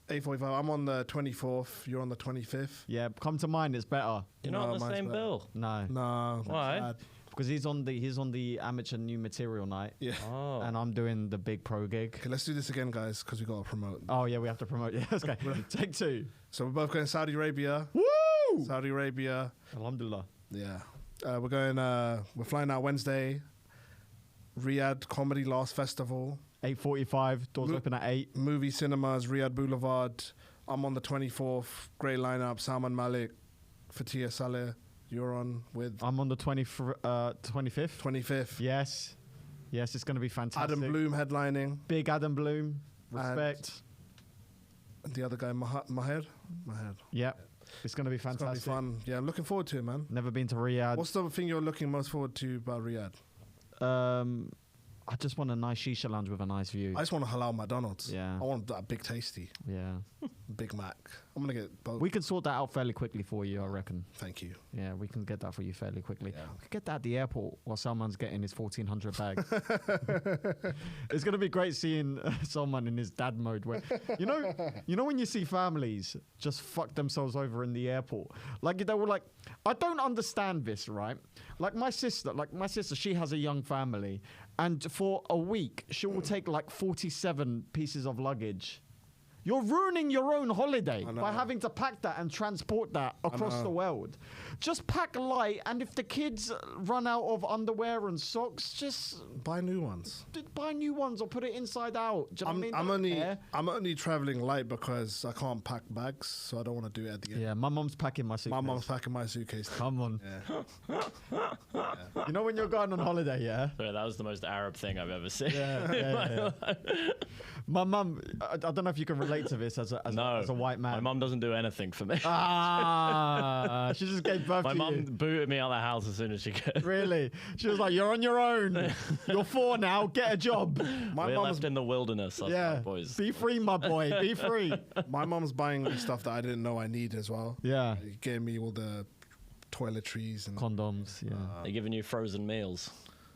8:45. I'm on the 24th. You're on the 25th. Yeah, come to mine. It's better. You're not on the mine's same better. bill. No, No. Why? Sad. because he's on the amateur new material night, Yeah. Oh. and I'm doing the big pro gig. Okay, let's do this again, guys, because we got to promote. Oh yeah, we have to promote. Yeah, okay. Take two. So we're both going to Saudi Arabia. Woo! Saudi Arabia. Alhamdulillah. Yeah. We're going. We're flying out Wednesday. Riyadh Comedy Last Festival. 8:45. Doors open at 8. Movie Cinemas, Riyadh Boulevard. I'm on the 24th. Great lineup. Salman Malik, Fatia Saleh. You're on with I'm on the 25th. 25th. Yes. Yes, it's going to be fantastic. Adam Bloom headlining. Big Adam Bloom. Respect. And the other guy, Maher. Yeah. It's going to be It's going to be fantastic. fun. Yeah, I'm looking forward to it, man. Never been to Riyadh. What's the thing you're looking most forward to about Riyadh? I just want a nice shisha lounge with a nice view. I just want a halal McDonald's. Yeah. I want that big tasty. Yeah. Big Mac. I'm going to get both. We can sort that out fairly quickly for you, I reckon. Thank you. Yeah, we can get that for you fairly quickly. Yeah. We could get that at the airport while someone's getting his 1,400 bag. It's going to be great seeing someone in his dad mode where, you know when you see families just fuck themselves over in the airport? Like, they were like, I don't understand this, right? Like my sister, she has a young family, and for a week, she will take like 47 pieces of luggage. You're ruining your own holiday by having to pack that and transport that across the world. Just pack light, and if the kids run out of underwear and socks, just Buy new ones. buy new ones or put it inside out. Do you know what I mean? I'm Don't only care. I'm only traveling light because I can't pack bags, so I don't want to do it at the end. Yeah, my mom's packing my suitcase. My mom's packing my suitcase. Come on. Yeah. You know when you're going on holiday, yeah? Yeah, that was the most Arab thing I've ever seen. Yeah. My mum, I don't know if you can relate to this as a white man. My mum doesn't do anything for me. She just gave birth My to mum you. booted me out of the house as soon as she could. Really? She was like, "You're on your own. You're 4 now. Get a job." My We're mom's left in the wilderness, us Yeah. white boys. Be free, my boy. Be free. my mom's buying me stuff that I didn't know I need as well. Yeah. He gave me all the toiletries and Condoms. Yeah. They're giving you frozen meals.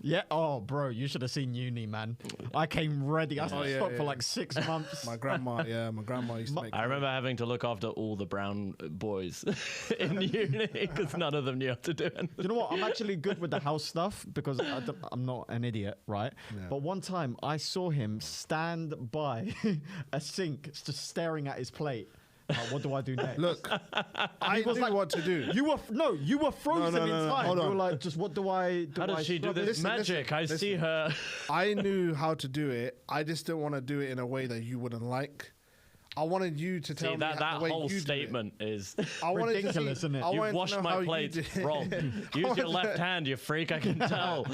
Yeah. Oh, bro, you should have seen uni, man. I came ready. I stopped yeah, for yeah. like 6 months. my grandma used to make. I remember having to look after all the brown boys in uni because none of them knew how to do anything. You know what? I'm actually good with the house stuff because I'm not an idiot, right? Yeah. But one time I saw him stand by a sink just staring at his plate. Like, what do I do next? Look, I was knew like- what to do. You were frozen no, in no, time. hold You were on. like, just what do I do? How does she do this Listen, magic? I see her. I knew how to do it. I just didn't want to do it in a way that you wouldn't like. I wanted you to tell See, me that the way whole you do it. statement is I wanted ridiculous, to see, isn't it? I you've wanted to washed know how my you plate did it. wrong. Use your left hand, you freak. I can tell.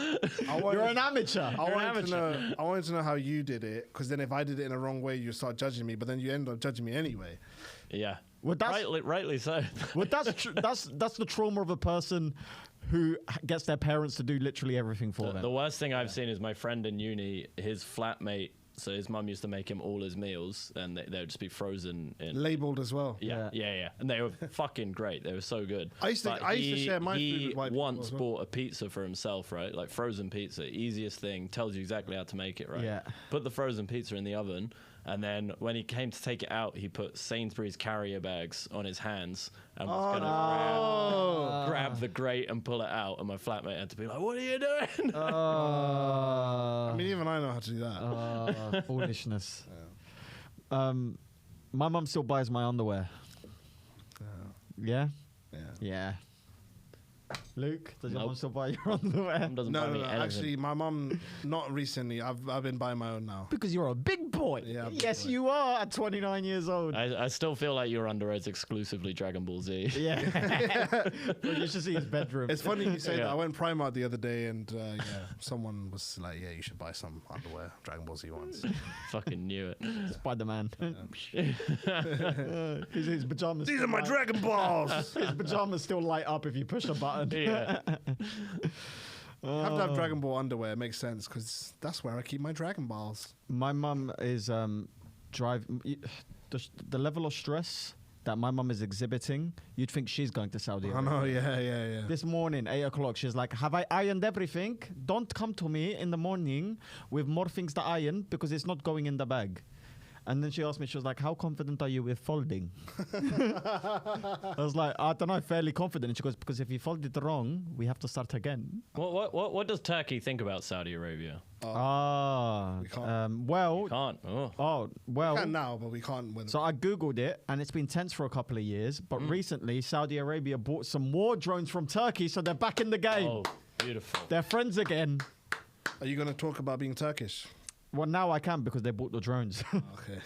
I wanted- You're an amateur. I You're an wanted to amateur. know. I wanted to know how you did it, because then if I did it in the wrong way, you start judging me. But then you end up judging me anyway. Yeah. Well, that's- rightly so. Well, that's the trauma of a person who gets their parents to do literally everything for them. The worst thing I've seen is my friend in uni, his flatmate. So his mum used to make him all his meals, and they would just be frozen in. Labeled as well. Yeah. And they were fucking great. They were so good. I used to- But I used to share my food he with white people once as well. bought a pizza for himself, right? Like frozen pizza, easiest thing. Tells you exactly how to make it, right? Yeah. Put the frozen pizza in the oven, and then when he came to take it out, he put Sainsbury's carrier bags on his hands and was gonna grab the grate and pull it out. And my flatmate had to be like, "What are you doing?" I mean, even I know how to do that. Foolishness. My mum still buys my underwear. Yeah? Yeah. Yeah. Luke, does your Nope. mum still buy your underwear? Mum doesn't buy No. me anything. Actually, my mum, not recently. I've been buying my own now. Because you're a big boy. Yeah, I'm a big yes, boy. you are at 29 years old. I still feel like your underwear is exclusively Dragon Ball Z. Yeah. Well, you should see his bedroom. It's funny you say that. Yeah. I went Primark the other day, and someone was like, "Yeah, you should buy some underwear, Dragon Ball Z ones." Fucking knew it. Spider-Man. His pajamas. These still are my light- Dragon Balls. His pajamas still light up if you push a button. Yeah. You have to have Dragon Ball underwear. It makes sense because that's where I keep my Dragon Balls. My mum is the level of stress that my mum is exhibiting, you'd think she's going to Saudi I Arabia. know, yeah. This morning, 8 o'clock, she's like, have I ironed everything? Don't come to me in the morning with more things to iron because it's not going in the bag. And then she asked me, she was like, how confident are you with folding? I was like, I don't know, fairly confident. And she goes, because if you fold it wrong, we have to start again. What does Turkey think about Saudi Arabia? We can't. Well, You can't. Oh. well. We can now, but we can't win. So I Googled it, and it's been tense for a couple of years. But recently, Saudi Arabia bought some war drones from Turkey, so they're back in the game. Oh, beautiful. They're friends again. Are you going to talk about being Turkish? Well, now I can because they bought the drones. Okay.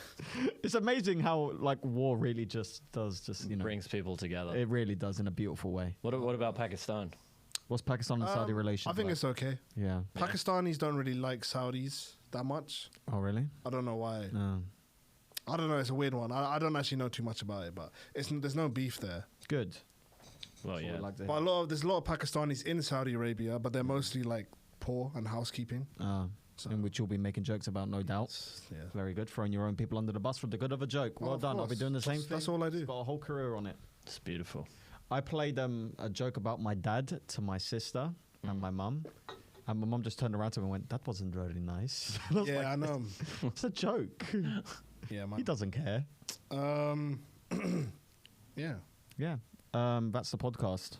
It's amazing how like war really just Brings people together. it really does in a beautiful way. What about Pakistan? What's Pakistan and Saudi relations? I think like? it's okay. Yeah. Pakistanis don't really like Saudis that much. Oh really? I don't know why. No. I don't know. It's a weird one. I don't actually know too much about it, but there's no beef there. Good. Well, That's what yeah. we like to But hear. there's a lot of Pakistanis in Saudi Arabia, but they're mostly like poor and housekeeping. In which you'll be making jokes about, no doubt. Yeah. Very good. Throwing your own people under the bus for the good of a joke. Well of done. I'll be course. doing the same thing. That's all I do. It's got a whole career on it. It's beautiful. I played a joke about my dad to my sister and my mum. And my mum just turned around to me and went, that wasn't very nice. I was like, I know. it's a joke. Yeah, man. He doesn't care. Yeah. Yeah. That's the podcast.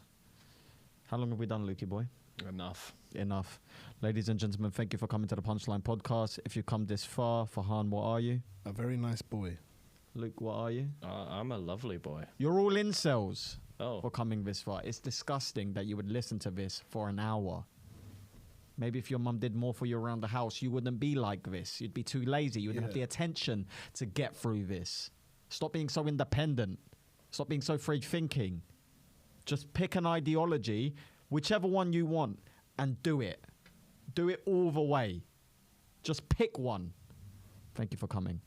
How long have we done, Lukey boy? Enough. Ladies and gentlemen, thank you for coming to the Punchline Podcast. If you've come this far, Farhan, what are you? A very nice boy. Luke, what are you? I'm a lovely boy. You're all incels Oh. for coming this far. It's disgusting that you would listen to this for an hour. Maybe if your mum did more for you around the house, you wouldn't be like this. You'd be too lazy. You wouldn't have the attention to get through this. Stop being so independent. Stop being so free thinking. Just pick an ideology, whichever one you want, and do it. Do it all the way. Just pick one. Thank you for coming.